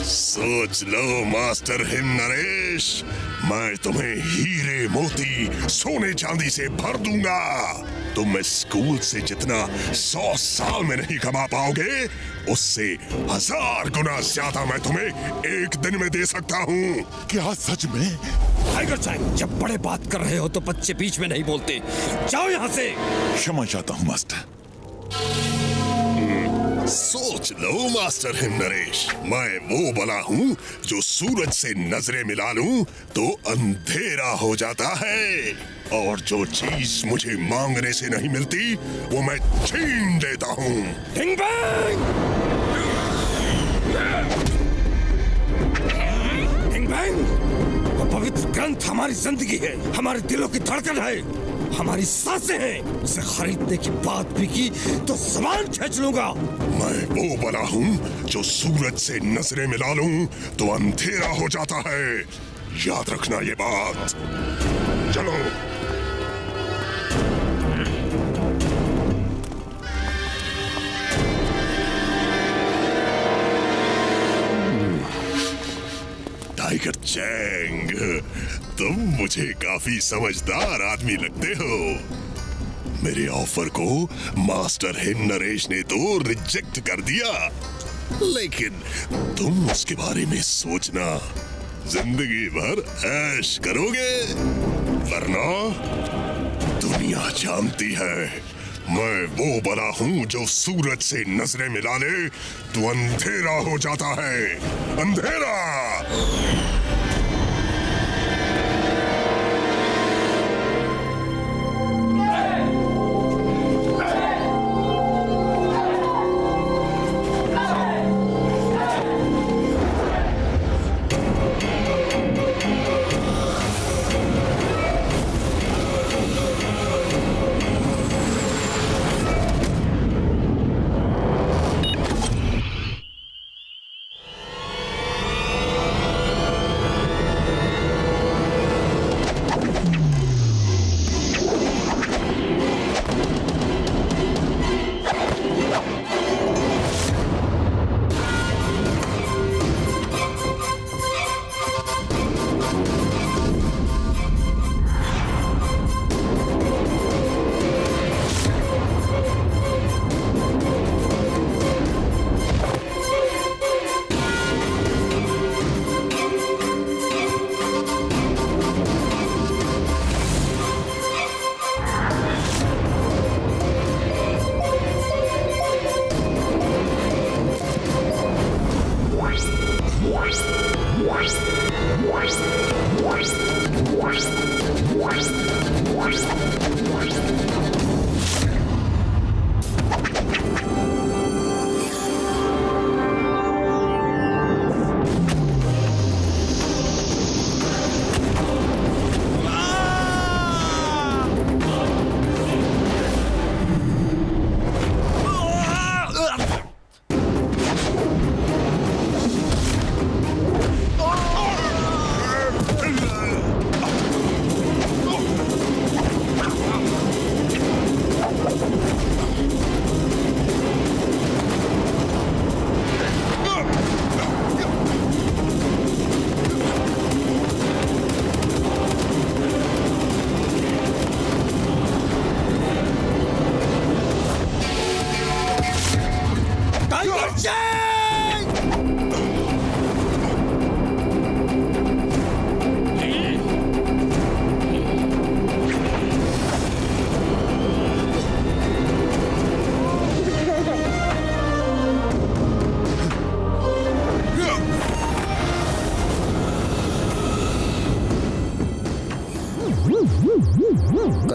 सोच लो मास्टर हिम नरेश, मैं तुम्हें हीरे मोती सोने चांदी से भर दूंगा। तुम इस स्कूल से जितना 100 साल में नहीं कमा पाओगे, उससे 1000 गुना ज्यादा मैं तुम्हें एक दिन में दे सकता हूँ। क्या सच में? टाइगर चैंग, जब बड़े बात कर रहे हो तो बच्चे बीच में नहीं बोलते। जाओ यहाँ से। क्षमा चाहता हूँ मास्टर। सोच लो मास्टर हिम नरेश, मैं वो बला हूँ जो सूरज से नजरें मिला लूं तो अंधेरा हो जाता है, और जो चीज मुझे मांगने से नहीं मिलती वो मैं छीन देता हूँ। टिंग बैंग! टिंग बैंग! वो पवित्र ग्रंथ हमारी जिंदगी है, हमारे दिलों की धड़कन है, हमारी सांसें हैं। उसे खरीदने की बात भी की तो सामान खींच लूंगा। मैं वो बला हूँ जो सूरज से नजरें मिला लूं तो अंधेरा हो जाता है। याद रखना ये बात। चलो। टाइगर चैंग, तुम मुझे काफी समझदार आदमी लगते हो। मेरे ऑफर को मास्टर हिम नरेश ने तो रिजेक्ट कर दिया, लेकिन तुम उसके बारे में सोचना, जिंदगी भर ऐश करोगे, वरना दुनिया जानती है मैं वो बला हूँ जो सूरज से नजरें मिला ले तो अंधेरा हो जाता है। अंधेरा।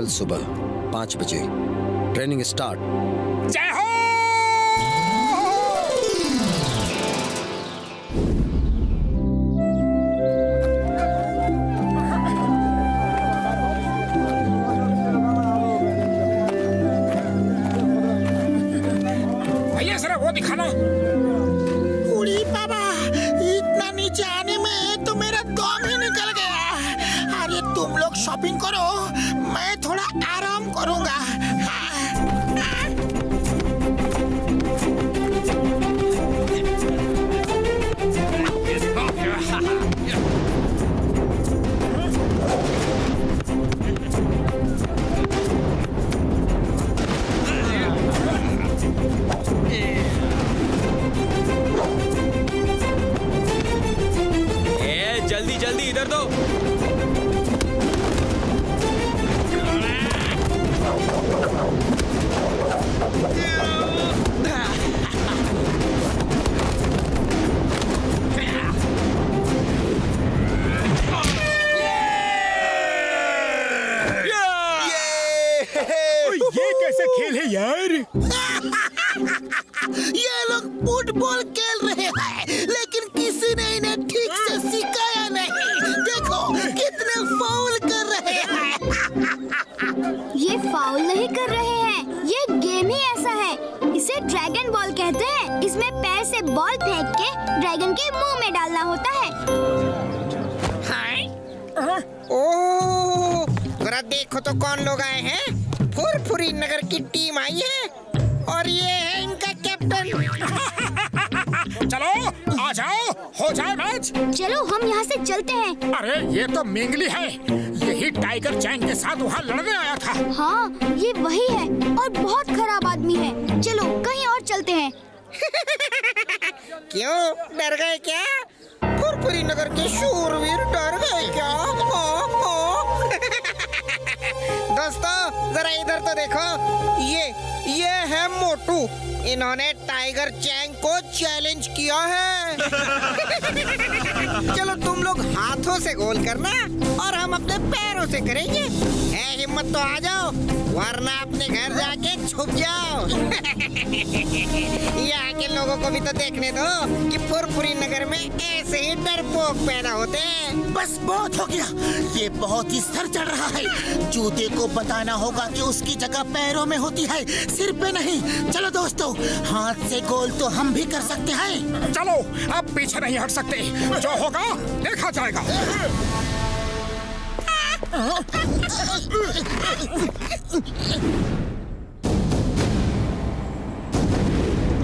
कल सुबह 5 बजे ट्रेनिंग स्टार्ट। जय हो। भैया जरा वो दिखाना। उड़ी बाबा, इतना नीचे आने में तो मेरा दम ही निकल गया। अरे तुम लोग शॉपिंग करो, मैं थोड़ा आराम करूंगा। जल्दी जल्दी इधर दो। ये कैसा खेल है यार? ये लोग फुटबॉल खेल रहे हैं, लेकिन किसी ने इन्हें ठीक से सिखाया नहीं। देखो कितने फाउल कर रहे हैं। ये फाउल नहीं कर रहे हैं, ये गेम ही ऐसा है। इसे ड्रैगन बॉल कहते हैं। इसमें पैर से बॉल फेंक के ड्रैगन के मुंह में डालना होता है। ओह, जरा देखो तो कौन लोग आए हैं। फुरफुरी नगर की टीम आई है और ये है इनका कैप्टन। चलो आ जाओ, हो जाए मैच। चलो हम यहाँ से चलते हैं। अरे ये तो मेंगली है, यही टाइगर चैंग के साथ वहाँ लड़ने आया था। हाँ ये वही है और बहुत खराब आदमी है। चलो कहीं और चलते हैं। क्यों डर गए क्या? फुरफुरी नगर के शूरवीर डर गए क्या? दोस्तों जरा इधर तो देखो, ये है मोटू। इन्होंने टाइगर चैंग को चैलेंज किया है। चलो तुम लोग हाथों से गोल करना और हम अपने पैरों से करेंगे। है हिम्मत तो आ जाओ, वरना अपने घर जाके छुप जाओ। यहाँ के लोगों को भी तो देखने दो कि फुरफुरी नगर में ऐसे ही डरपोक पैदा होते हैं। बस बहुत हो गया, ये बहुत ही सर चढ़ रहा है। जूते को बताना होगा कि उसकी जगह पैरों में होती है, सिर पे नहीं। चलो दोस्तों, हाथ से गोल तो हम भी कर सकते हैं। चलो अब पीछे नहीं हट सकते, जो होगा देखा जाएगा।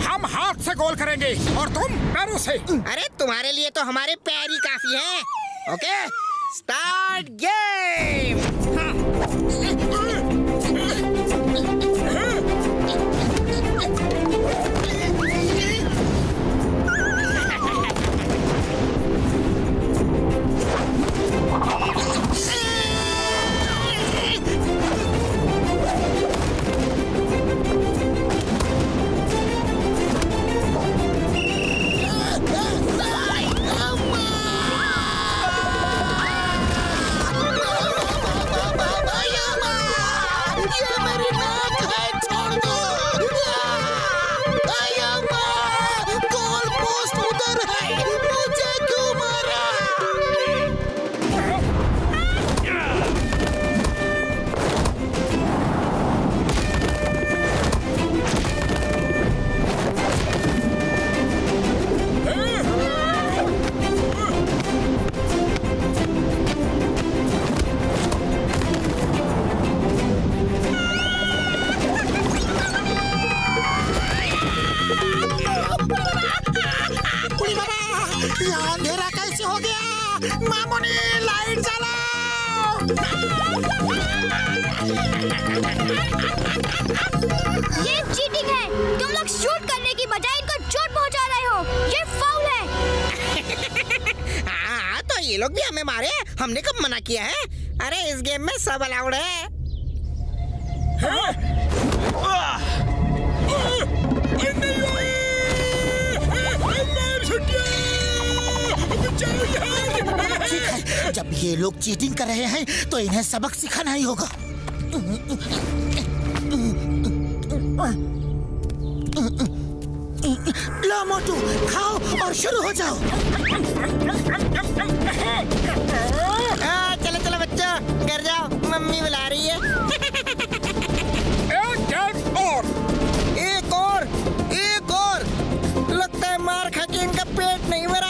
हम हाथ से गोल करेंगे और तुम पैरों से। अरे तुम्हारे लिए तो हमारे पैर ही काफी हैं। Okay, start game. अंधेरा कैसे हो गया? मामूनी लाइट जलाओ। ये चीटिंग है। तुम लोग शूट करने की बजाय इनको चोट पहुंचा रहे हो। ये फाउल है। हाँ तो ये लोग भी हमें मारे, हमने कब मना किया है? अरे इस गेम में सब अलाउड है। जब ये लोग चीटिंग कर रहे हैं तो इन्हें सबक सिखाना ही होगा। लो मोटू, खाओ और शुरू हो जाओ। चलो चलो बच्चों, घर जाओ, मम्मी बुला रही है। एक और। लगता है मार खा के इनका पेट नहीं भरा।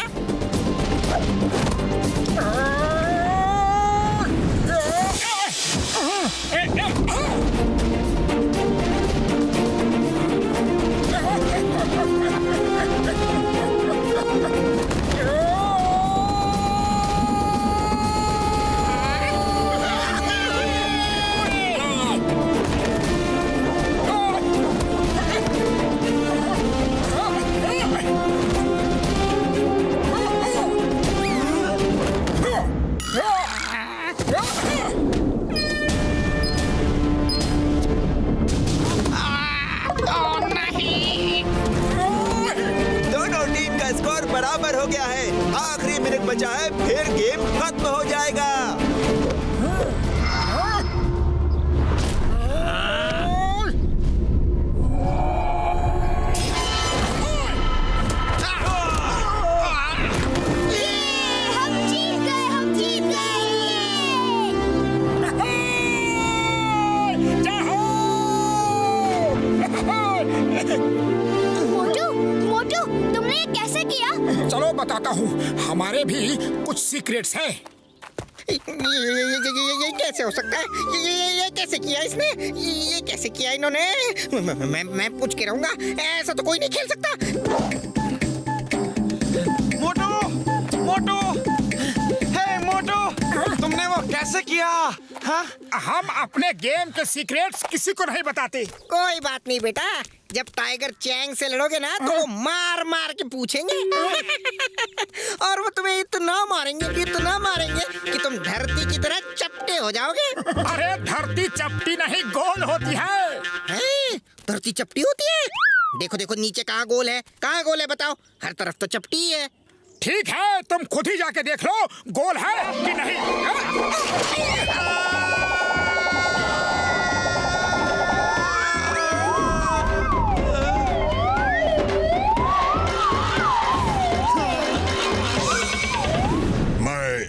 स्कोर बराबर हो गया है। आखिरी मिनट बचा है, फिर गेम खत्म हो जाएगा। चलो बताता हूँ, हमारे भी कुछ सीक्रेट्स हैं। ये कैसे हो सकता है? ये कैसे किया इसने? ये कैसे किया इन्होंने? मैं पूछ के रहूंगा, ऐसा तो कोई नहीं खेल सकता। मोटू, हे मोटू, तुमने वो कैसे किया? हाँ? हम अपने गेम के सीक्रेट्स किसी को नहीं बताते। कोई बात नहीं बेटा, जब टाइगर चैंग से लड़ोगे ना तो वो मार मार के पूछेंगे। और वो तुम्हें इतना मारेंगे कि तुम धरती की तरह चपटे हो जाओगे। अरे धरती चपटी नहीं, गोल होती है। धरती चपटी होती है? देखो देखो नीचे कहाँ गोल है, कहाँ गोल है बताओ? हर तरफ तो चपटी है। ठीक है, तुम खुद ही जाके देख लो गोल है कि नहीं।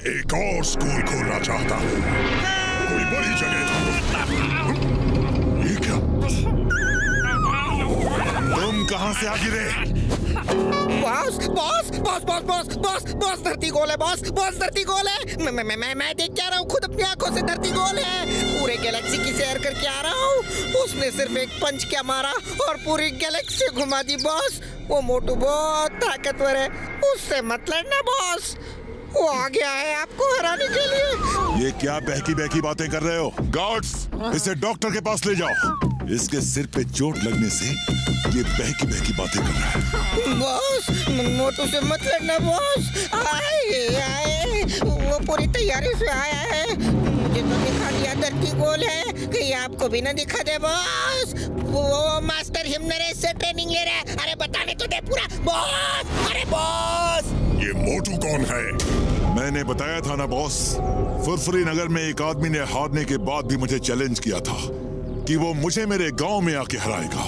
एक और स्कूल खोलना चाहता हूँ, कोई बड़ी जगह। ये क्या? तुम कहाँ से आ गिरे? Boss boss boss boss boss boss boss धरती गोल है। बॉस धरती गोल है। मैं देख के आ रहा हूँ, खुद अपनी आंखों से धरती गोल है। पूरे गैलेक्सी की सैर करके आ रहा हूँ। उसने सिर्फ एक पंच क्या मारा और पूरी गैलेक्सी घुमा दी। बॉस वो मोटू बहुत ताकतवर है, उससे मत लड़ना बॉस। वो आ गया है आपको हराने के लिए। ये क्या बहकी बातें कर रहे हो? गार्ड्स, इसे डॉक्टर के पास ले जाओ। इसके सिर पे चोट लगने से ये बहकी बातें कर रहा है। बॉस मोटू से मत लड़ना बॉस। आए वो पूरी तैयारी से आया है। मुझे तो दिखा दिया धरती गोल है, कहीं आपको भी ना दिखा दे बॉस। वो मास्टर हिमनरेश से ट्रेनिंग ले रहा है। अरे बताने तो दे पूरा बॉस। अरे बॉस, ये मोटू कौन है? मैंने बताया था ना बॉस, फुरफुरी नगर में एक आदमी ने हारने के बाद भी मुझे चैलेंज किया था कि वो मुझे मेरे गांव में आके हराएगा।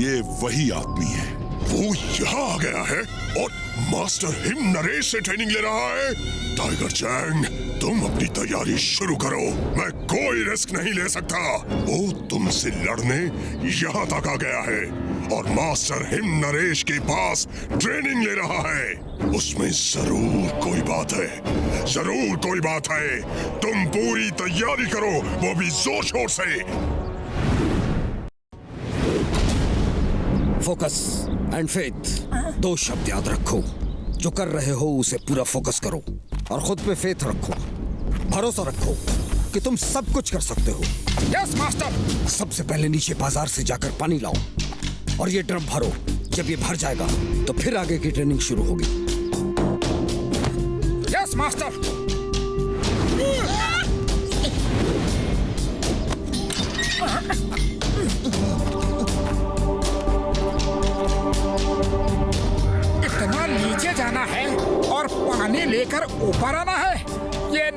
ये वही आदमी है। वो यहाँ आ गया है और मास्टर हिमनरेश से ट्रेनिंग ले रहा है। टाइगर चैंग, तुम अपनी तैयारी शुरू करो। मैं कोई रिस्क नहीं ले सकता। वो तुमसे लड़ने यहाँ तक आ गया है और मास्टर हिमनरेश के पास ट्रेनिंग ले रहा है। उसमें जरूर कोई बात है। तुम पूरी तैयारी करो, वो भी जोर शोर से। फोकस एंड फेथ, दो शब्द याद रखो। जो कर रहे हो उसे पूरा फोकस करो और खुद पे फेथ रखो, भरोसा रखो कि तुम सब कुछ कर सकते हो। Yes master. सबसे पहले नीचे बाजार से जाकर पानी लाओ और ये ड्रम भरो। जब ये भर जाएगा तो फिर आगे की ट्रेनिंग शुरू होगी। Yes master. इतना नीचे जाना है और पानी लेकर ऊपर आना है, ये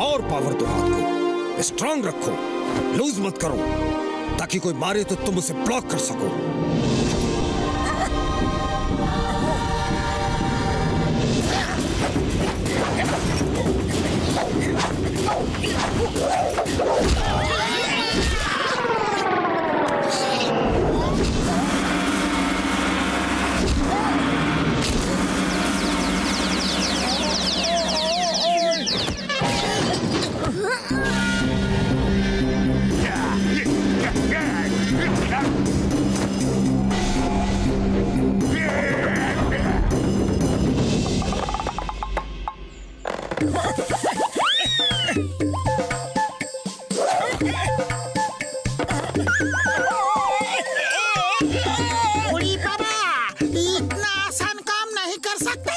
और पावर दो हाथ को, स्ट्रांग रखो, लूज मत करो, ताकि कोई मारे तो तुम उसे ब्लॉक कर सको। उड़ी बाबा, इतना आसान काम नहीं कर सकता।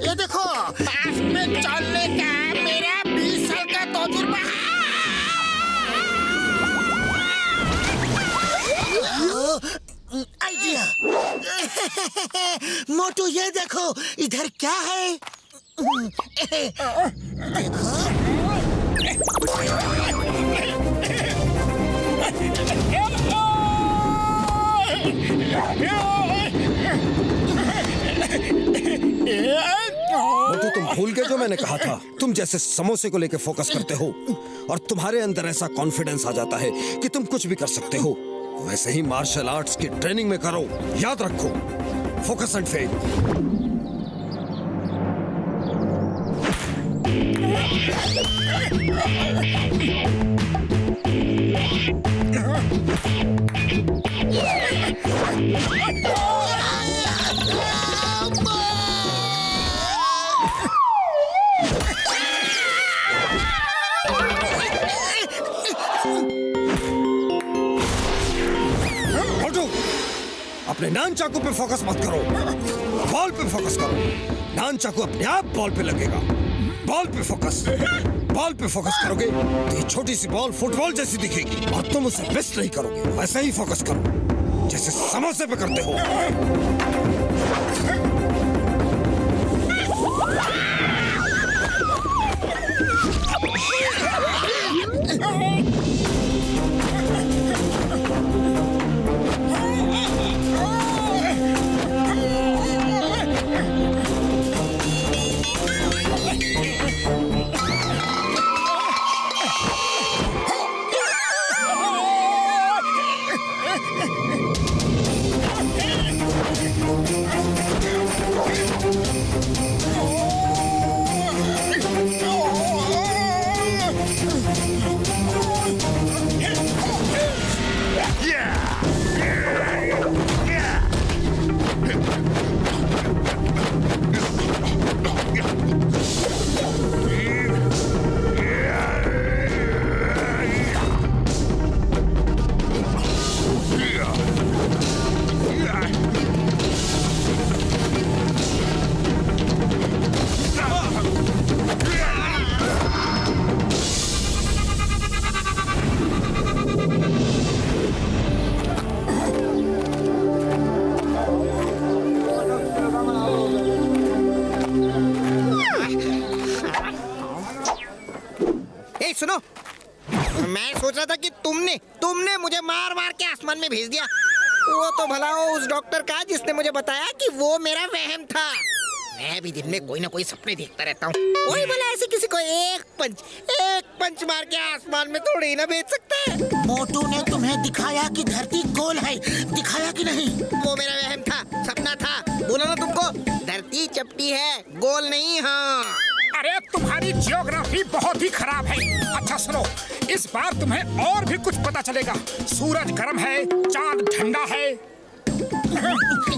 ये देखो, पास में चलने का मेरा 20 साल का तजुर्बा है। आइडिया। मोटू, ये देखो, इधर क्या है? देखो। मोटू, तुम भूल गए जो मैंने कहा था? तुम जैसे समोसे को लेके फोकस करते हो और तुम्हारे अंदर ऐसा कॉन्फिडेंस आ जाता है कि तुम कुछ भी कर सकते हो, वैसे ही मार्शल आर्ट्स की ट्रेनिंग में करो। याद रखो, फोकस एंड फेथ। अपने नान चाकू पे फोकस मत करो, बॉल पे फोकस करो। नान चाकू अपने आप बॉल पे लगेगा। बॉल पे फोकस। बॉल पे फोकस करोगे तो ये छोटी सी बॉल फुटबॉल जैसी दिखेगी और तुम उसे मिस नहीं करोगे। वैसा ही फोकस करो जैसे समोसे पे करते हो। सुनो, मैं सोच रहा था कि तुमने मुझे मार मार के आसमान में भेज दिया। वो तो भला हो उस डॉक्टर का जिसने मुझे बताया कि वो मेरा वहम था। मैं भी दिन में कोई ना कोई सपने देखता रहता हूँ। कोई भला ऐसे किसी को एक पंच मार के आसमान में थोड़ी ना भेज सकता है। मोटू ने तुम्हें दिखाया कि धरती गोल है, दिखाया कि नहीं? वो मेरा वहम था, सपना था। बोला ना तुमको, धरती चपटी है, गोल नहीं। हाँ, अरे तुम्हारी जियोग्राफी बहुत ही खराब है। अच्छा सुनो, इस बार तुम्हें और भी कुछ पता चलेगा। सूरज गर्म है, चांद ठंडा है।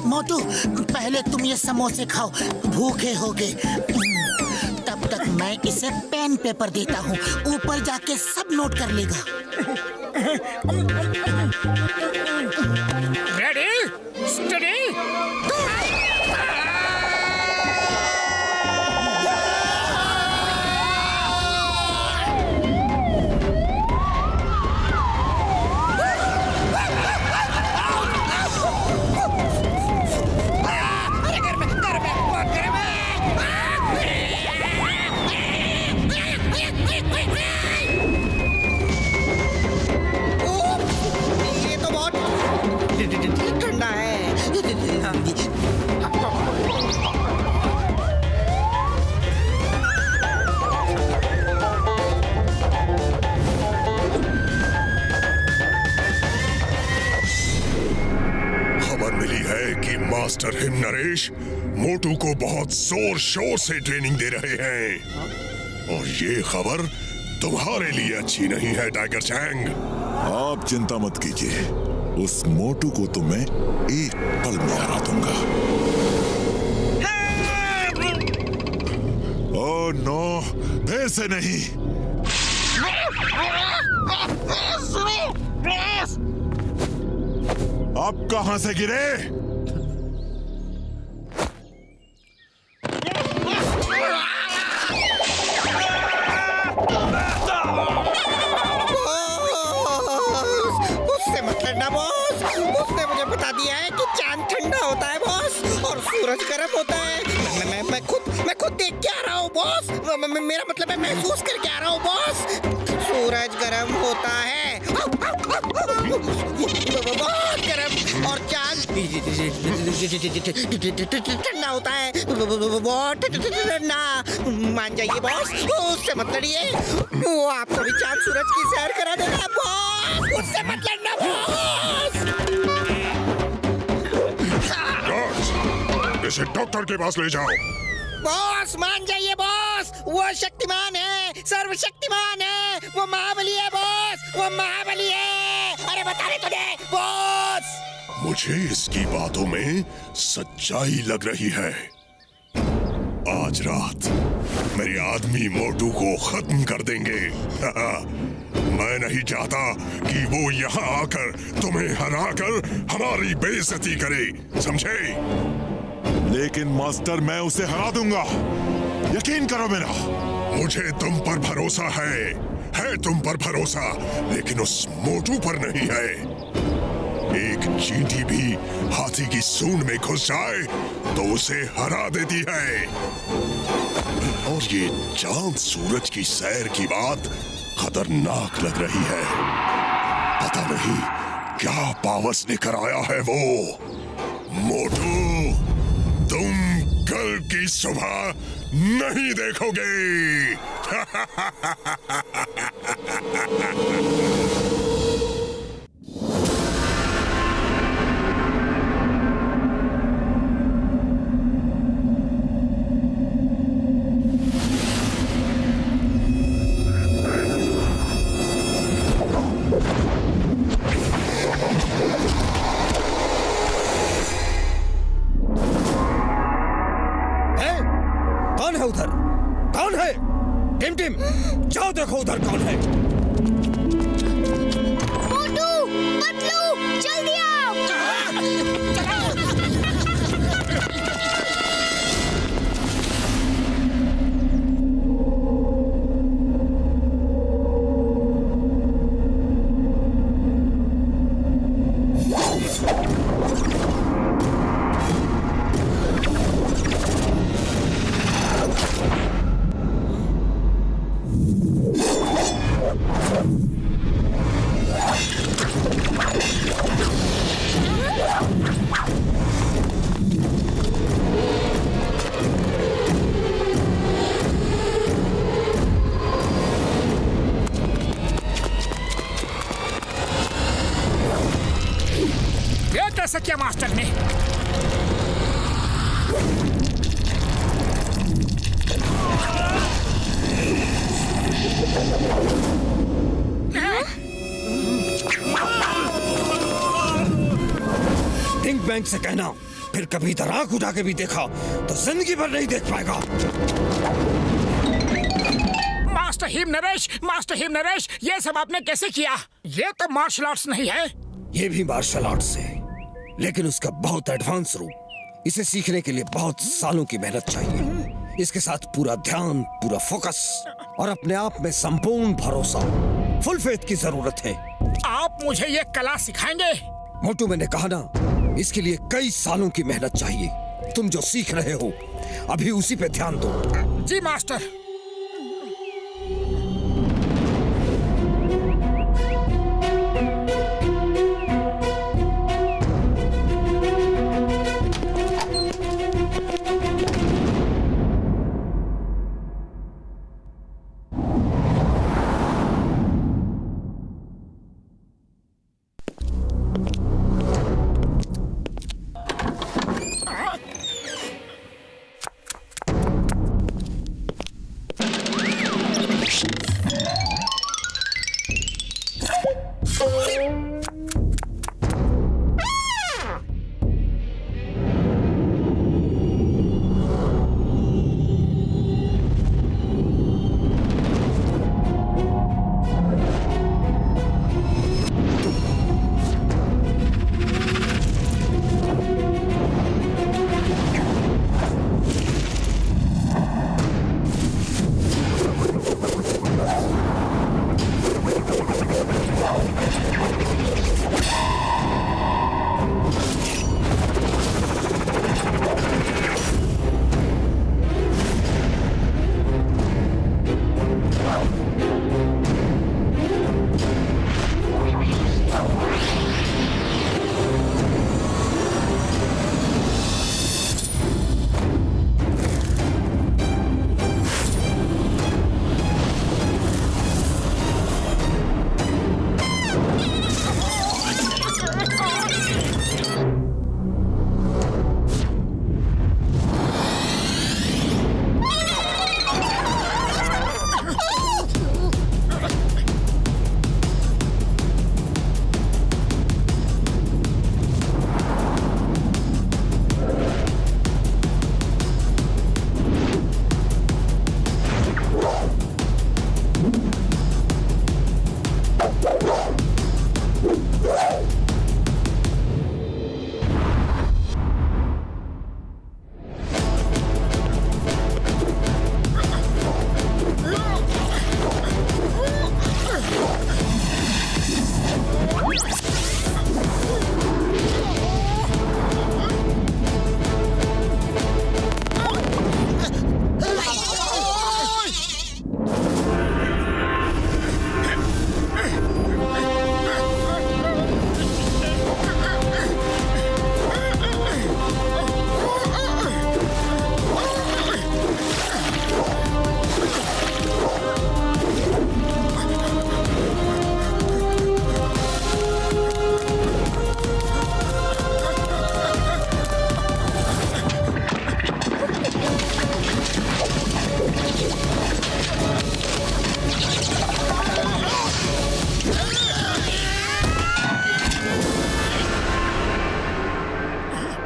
मोटू, पहले तुम ये समोसे खाओ, भूखे होगे। तब तक मैं इसे पेन पेपर देता हूँ, ऊपर जाके सब नोट कर लेगा। रेडी, स्टडी, खबर मिली है कि मास्टर हिम नरेश मोटू को बहुत जोर शोर से ट्रेनिंग दे रहे हैं और ये खबर तुम्हारे लिए अच्छी नहीं है टाइगर चैंग। आप चिंता मत कीजिए, उस मोटू को तो मैं एक पल में हरा दूंगा। ओह नो, फिर से नहीं। आप कहां से गिरे? उससे मत लड़ना बॉस। उसने मुझे बता दिया है कि चांद ठंडा होता है बॉस और सूरज गर्म होता है। मैं खुद देख के आ रहा हूँ बॉस। मेरा मतलब है महसूस करके आ रहा हूँ बॉस। सूरज गर्म होता है, बहुत गर्म, और चांद ठंडा होता है, बहुत ठंडा। मान जाइए बॉस, उससे मत लड़िए। वो आपको भी चांद सूरज की सैर करा देगा बॉस। उससे मत लड़ना बॉस। इसे डॉक्टर के पास ले जाओ। बॉस मान जाइए बॉस, वो शक्तिमान है, सर्वशक्तिमान है, वो महाबली है बॉस, वो महाबली है। अरे बता रहे तुझे बॉस। मुझे इसकी बातों में सच्चाई लग रही है। आज रात मेरे आदमी मोटू को खत्म कर देंगे। मैं नहीं चाहता कि वो यहाँ आकर तुम्हें हराकर हमारी बेइज्जती करे, समझे? लेकिन मास्टर, मैं उसे हरा दूंगा, यकीन करो मेरा। मुझे तुम पर भरोसा है तुम पर भरोसा, लेकिन उस मोटू पर नहीं है। एक चींटी भी हाथी की सूंड में घुस जाए तो उसे हरा देती है। और ये चांद सूरज की सैर की बात खतरनाक लग रही है। पता नहीं क्या पावर्स लेकर आया है वो। मोटू, तुम कल की सुबह नहीं देखोगे। कौन है उधर? कौन है? टिम टिम, जाओ देखो उधर कौन है। मोटू, पतलू, जल्दी आओ। कैसे किया मास्टर ने? थिंक बैंक से कहना, फिर कभी इधर आंख उठा के भी देखा तो जिंदगी भर नहीं देख पाएगा। मास्टर हिम नरेश, ये सब आपने कैसे किया? ये तो मार्शल आर्ट्स नहीं है। ये भी मार्शल आर्ट्स है, लेकिन उसका बहुत एडवांस रूप। इसे सीखने के लिए बहुत सालों की मेहनत चाहिए। इसके साथ पूरा ध्यान, पूरा फोकस और अपने आप में संपूर्ण भरोसा, फुल फेथ की जरूरत है। आप मुझे ये कला सिखाएंगे? मोटू, मैंने कहा ना, इसके लिए कई सालों की मेहनत चाहिए। तुम जो सीख रहे हो अभी उसी पे ध्यान दो। जी मास्टर।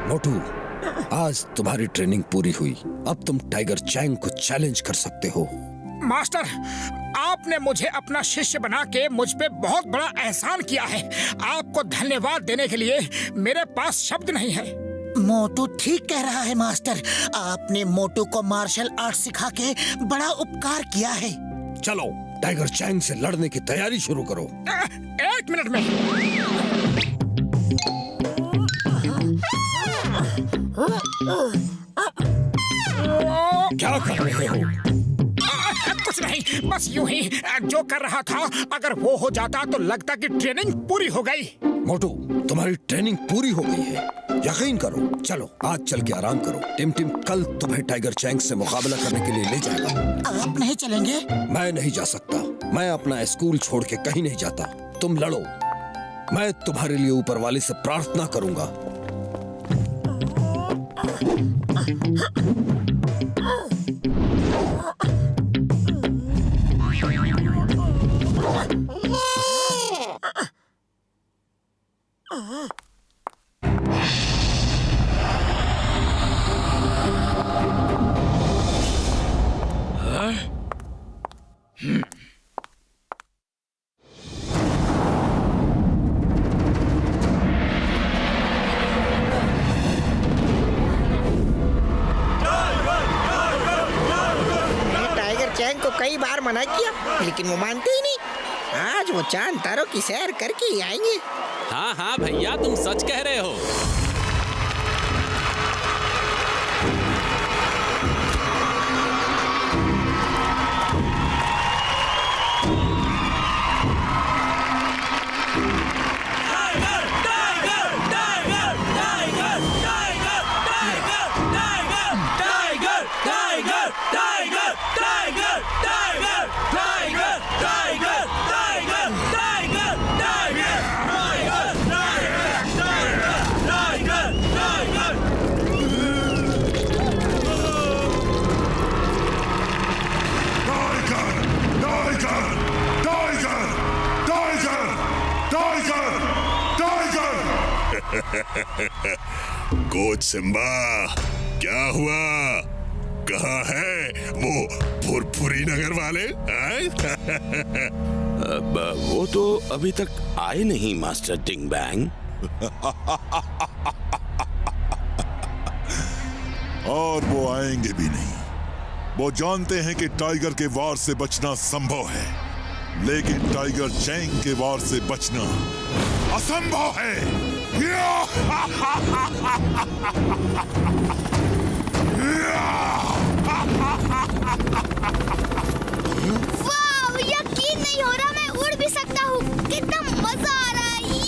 मोटू, आज तुम्हारी ट्रेनिंग पूरी हुई। अब तुम टाइगर चैंग को चैलेंज कर सकते हो। मास्टर, आपने मुझे अपना शिष्य बना के मुझ पे बहुत बड़ा एहसान किया है। आपको धन्यवाद देने के लिए मेरे पास शब्द नहीं है। मोटू ठीक कह रहा है मास्टर, आपने मोटू को मार्शल आर्ट सिखा के बड़ा उपकार किया है। चलो टाइगर चैंग से लड़ने की तैयारी शुरू करो। 1 मिनट में। क्या कर रहे हो? कुछ नहीं, बस यूं ही जो कर रहा था। अगर वो हो जाता तो लगता कि ट्रेनिंग पूरी हो गई। मोटू, तुम्हारी ट्रेनिंग पूरी हो गई है, यकीन करो। चलो आज चल के आराम करो। टिम टिम कल तुम्हें टाइगर चैंग से मुकाबला करने के लिए ले जाएगा। आप नहीं चलेंगे? मैं नहीं जा सकता। मैं अपना स्कूल छोड़ के कहीं नहीं जाता। तुम लड़ो, मैं तुम्हारे लिए ऊपर वाले से प्रार्थना करूंगा। कई बार मना किया लेकिन वो मानते ही नहीं। आज वो चांद तारों की सैर करके ही आएंगे। हाँ हाँ भैया, तुम सच कह रहे हो। कोच सिम्बा, क्या हुआ? कहाँ है वो फुरफुरी नगर वाले? अब वो तो अभी तक आए नहीं मास्टर टिंग बैंग। और वो आएंगे भी नहीं। वो जानते हैं कि टाइगर के वार से बचना संभव है, लेकिन टाइगर चैंग के वार से बचना असंभव है। वाव, यकीन नहीं हो रहा मैं उड़ भी सकता हूँ। कितना मजा आ रहा है ये।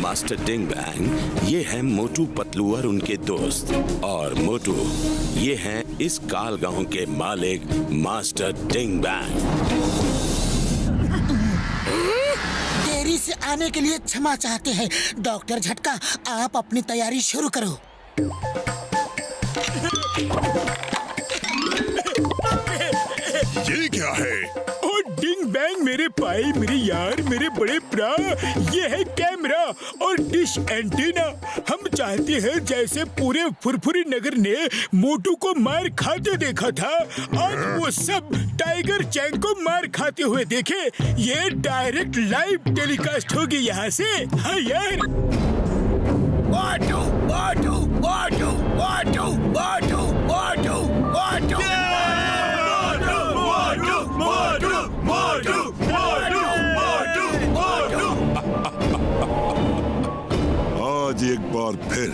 मास्टर टिंग बैंग, ये है मोटू पतलू और उनके दोस्त। और मोटू, ये हैं इस काल गांव के मालिक मास्टर टिंग बैंग। देरी से आने के लिए क्षमा चाहते हैं। डॉक्टर झटका, आप अपनी तैयारी शुरू करो। ये क्या है? डिंग बैंग मेरे भाई, मेरे यार, मेरे बड़े भरा, ये है कैमरा और डिश एंटीना। हम चाहते हैं जैसे पूरे फुरफुरी नगर ने मोटू को मार खाते देखा था, आज वो सब टाइगर चैंग को मार खाते हुए देखे। ये डायरेक्ट लाइव टेलीकास्ट होगी यहाँ से। हाँ यार। मोटू, मोटू, मोटू, मोटू, मोटू, मोटू, मोटू। आज एक बार फिर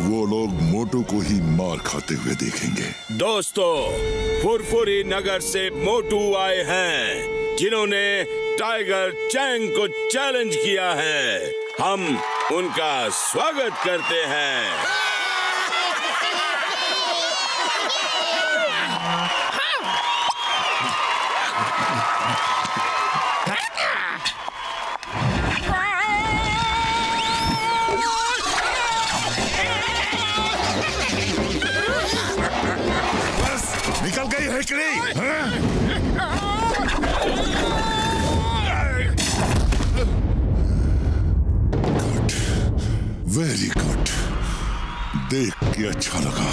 वो लोग मोटू को ही मार खाते हुए देखेंगे। दोस्तों, फुरफुरी नगर से मोटू आए हैं, जिन्होंने टाइगर चैंग को चैलेंज किया है। हम उनका स्वागत करते हैं। निकल गई है कि नहीं? देख के अच्छा लगा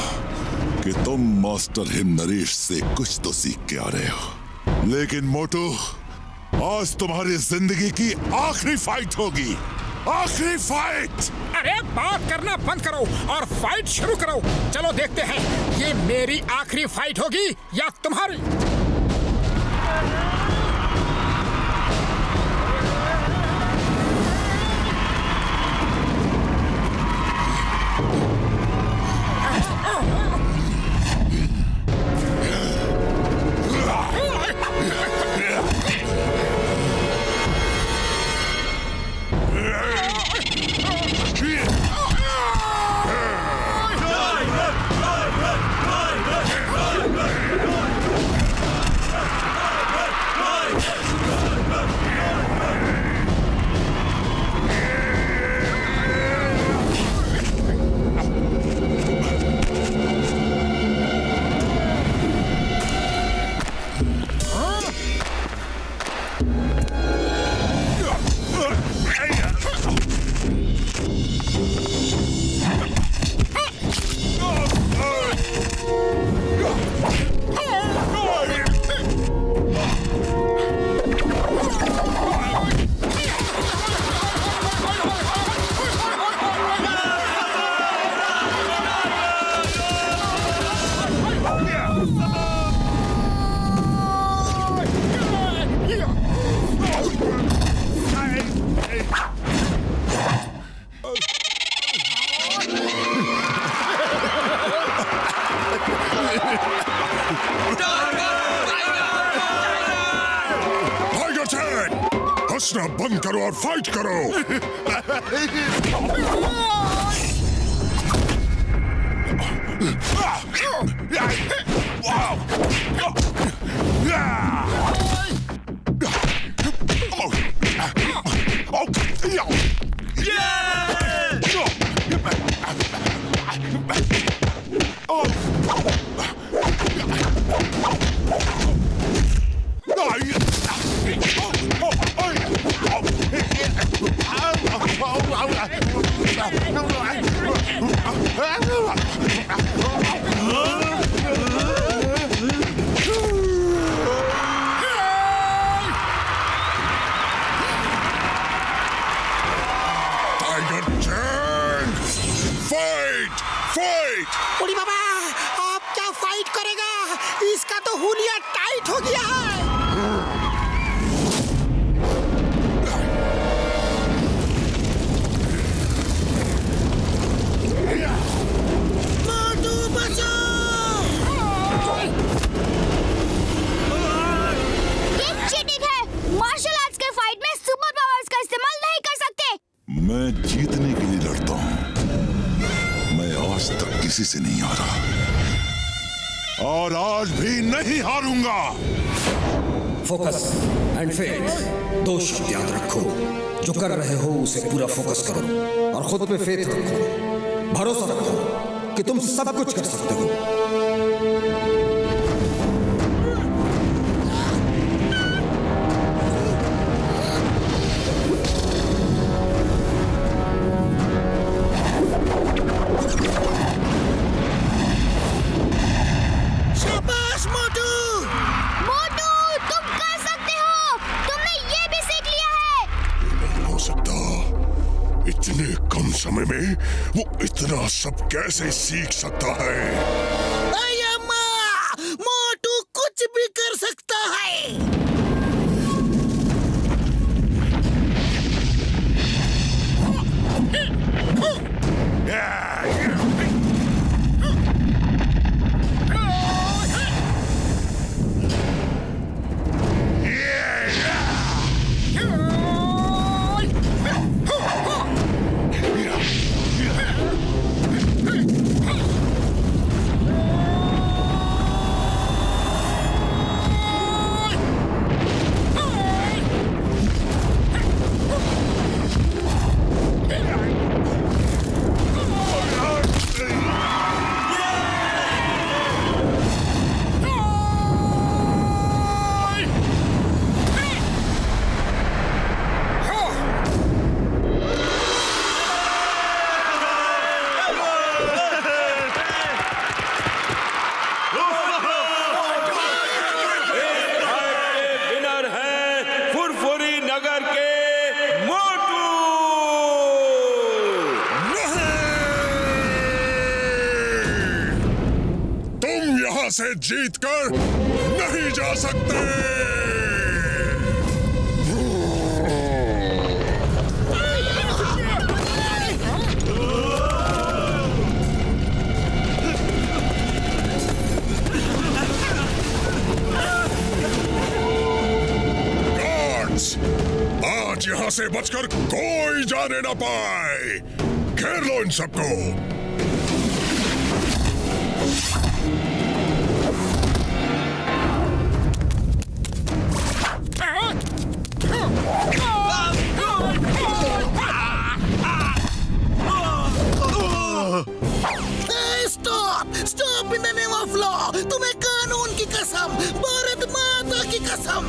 कि तुम मास्टर हिम नरेश से कुछ तो सीख के आ रहे हो। लेकिन मोटू, आज तुम्हारी जिंदगी की आखिरी फाइट होगी, आखिरी फाइट। अरे बात करना बंद करो और फाइट शुरू करो। चलो देखते हैं ये मेरी आखिरी फाइट होगी या तुम्हारी। हंसना बंद करो और फाइट करो। उड़ी बाबा, आप क्या फाइट करेगा? इसका तो हुलिया टाइट हो गया है। मोटू बचाओ! ये चीटिंग है। मार्शल आर्ट्स के फाइट में सुपर पावर्स का इस्तेमाल नहीं कर सकते। मैं जीतने के लिए लड़ता हूँ, आज तक किसी से नहीं हारा और आज भी नहीं हारूंगा। फोकस एंड फेथ, दो शब्द याद रखो। जो कर रहे हो उसे पूरा फोकस करो और खुद पे फेथ रखो। भरोसा रखो कि तुम सब कुछ कर सकते हो। समय में वो इतना सब कैसे सीख सकता है? अम्मा, मोटू कुछ भी कर सकता है। नगर के मोटू। तुम यहाँ से जीतकर नहीं जा सकते। आज यहाँ से बचकर कोई जाने न पाए। घेर लो इन सबको। Stop stop in the name of law. तुम्हें कानून की कसम, भारत माता की कसम।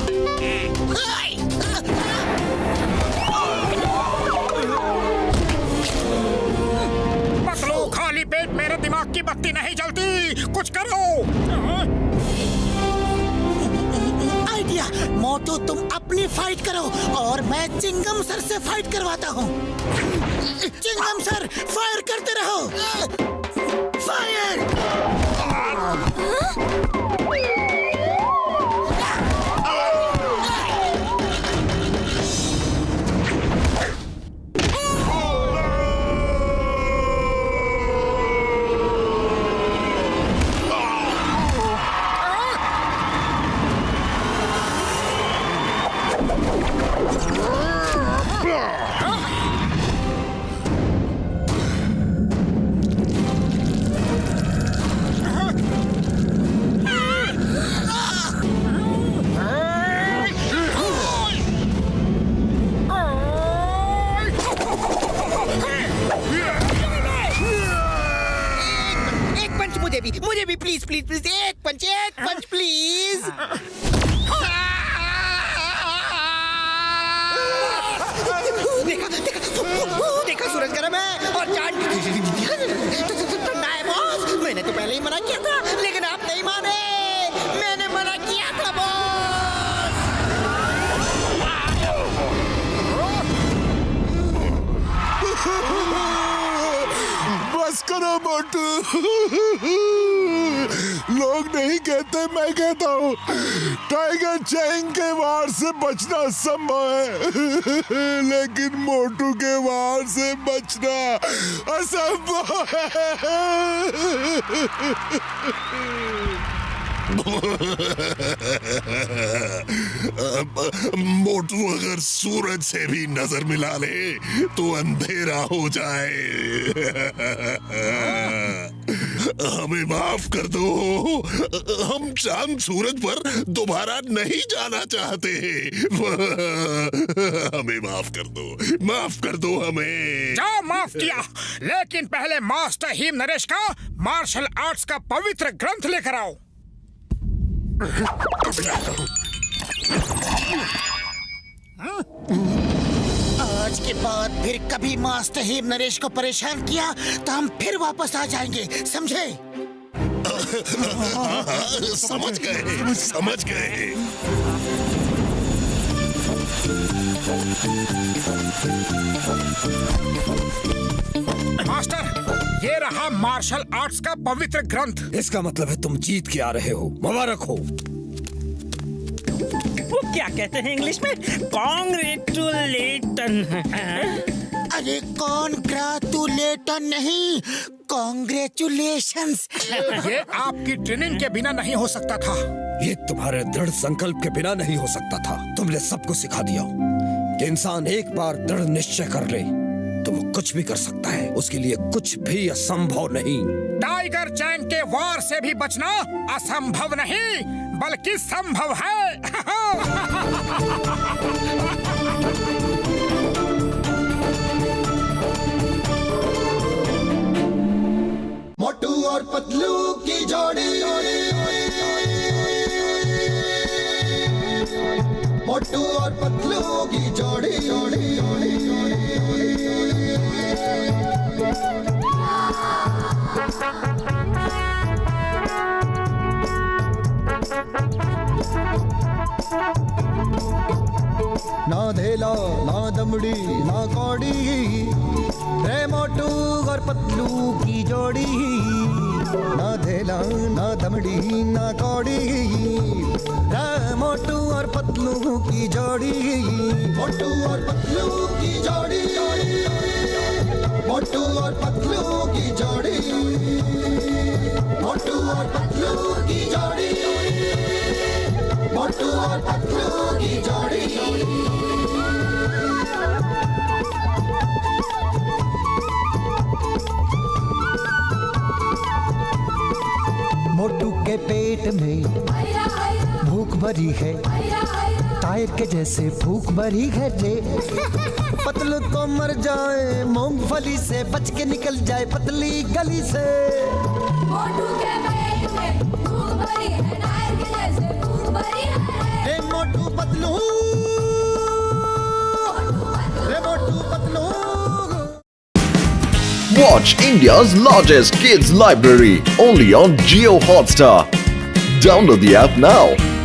पतलू, खाली पेट मेरे दिमाग की बत्ती नहीं जलती। कुछ करो। आइडिया। मोटू, तुम अपनी फाइट करो और मैं चिंगम सर से फाइट करवाता हूँ। चिंगम सर, फायर करते रहो। फायर। मुझे भी प्लीज प्लीज प्लीज एक पंच प्लीज। देखा देखा देखा, सूरज गर्म है और चांद ठंडा है बॉस। मैंने तो पहले ही मना किया था, लेकिन आप नहीं माने। मैंने मना किया था बॉस। बस करो मोटू। लोग नहीं कहते, मैं कहता हूँ। टाइगर चैंग के वार से बचना संभव है, लेकिन मोटू के वार से बचना असंभव है। मोटू अगर सूरज से भी नजर मिला ले तो अंधेरा हो जाए। हमें माफ कर दो। हम चांद सूरज पर दोबारा नहीं जाना चाहते। हमें माफ कर दो हमें। जाओ, माफ किया, लेकिन पहले मास्टर हिम नरेश का मार्शल आर्ट्स का पवित्र ग्रंथ लेकर आओ। आज के बाद फिर कभी मास्टर हिम नरेश को परेशान किया तो हम फिर वापस आ जाएंगे, समझे? समझ गए। मास्टर, ये रहा मार्शल आर्ट्स का पवित्र ग्रंथ। इसका मतलब है तुम जीत के आ रहे हो। मुबारक हो। वो क्या कहते हैं इंग्लिश में? कॉन्ग्रेचुलेटन। अरे कॉन्ग्रेचुलेटन नहीं, कॉन्ग्रेचुलेशंस। ये आपकी ट्रेनिंग के बिना नहीं हो सकता था। ये तुम्हारे दृढ़ संकल्प के बिना नहीं हो सकता था। तुमने सबको सिखा दिया कि इंसान एक बार दृढ़ निश्चय कर ले तो वो कुछ भी कर सकता है। उसके लिए कुछ भी असंभव नहीं। टाइगर चैंग के वार से भी बचना असंभव नहीं बल्कि संभव है। मोटू और पतलू की जोड़ी, मोटू और पतलू की जोड़ी, जोड़ी, जोड़ी, जोड़ी, जोड़ी। ना धेला ना दमड़ी ना कौड़ी, रे मोटू और पतलू की जोड़ी। ना धेला ना दमड़ी ना कौड़ी, रे मोटू और पतलू की जोड़ी। मोटू और पतलू की जोड़ी, मोटू और पतलू की जोड़ी, मोटू और पतलू की जोड़ी, मोटू और पतलू की जोड़ी। मोटू के पेट में भूख भरी है, टायर के जैसे भूख भरी है रे। पतलू तो मर जाए मूंगफली से, बच के निकल जाए पतली गली से। मोटू के पेट में भूख भरी है, टायर के जैसे भूख भरी है रे। मोटू पतलू, रे Motu Patlu. Watch India's largest kids library only on Jio Hotstar. Download the app now.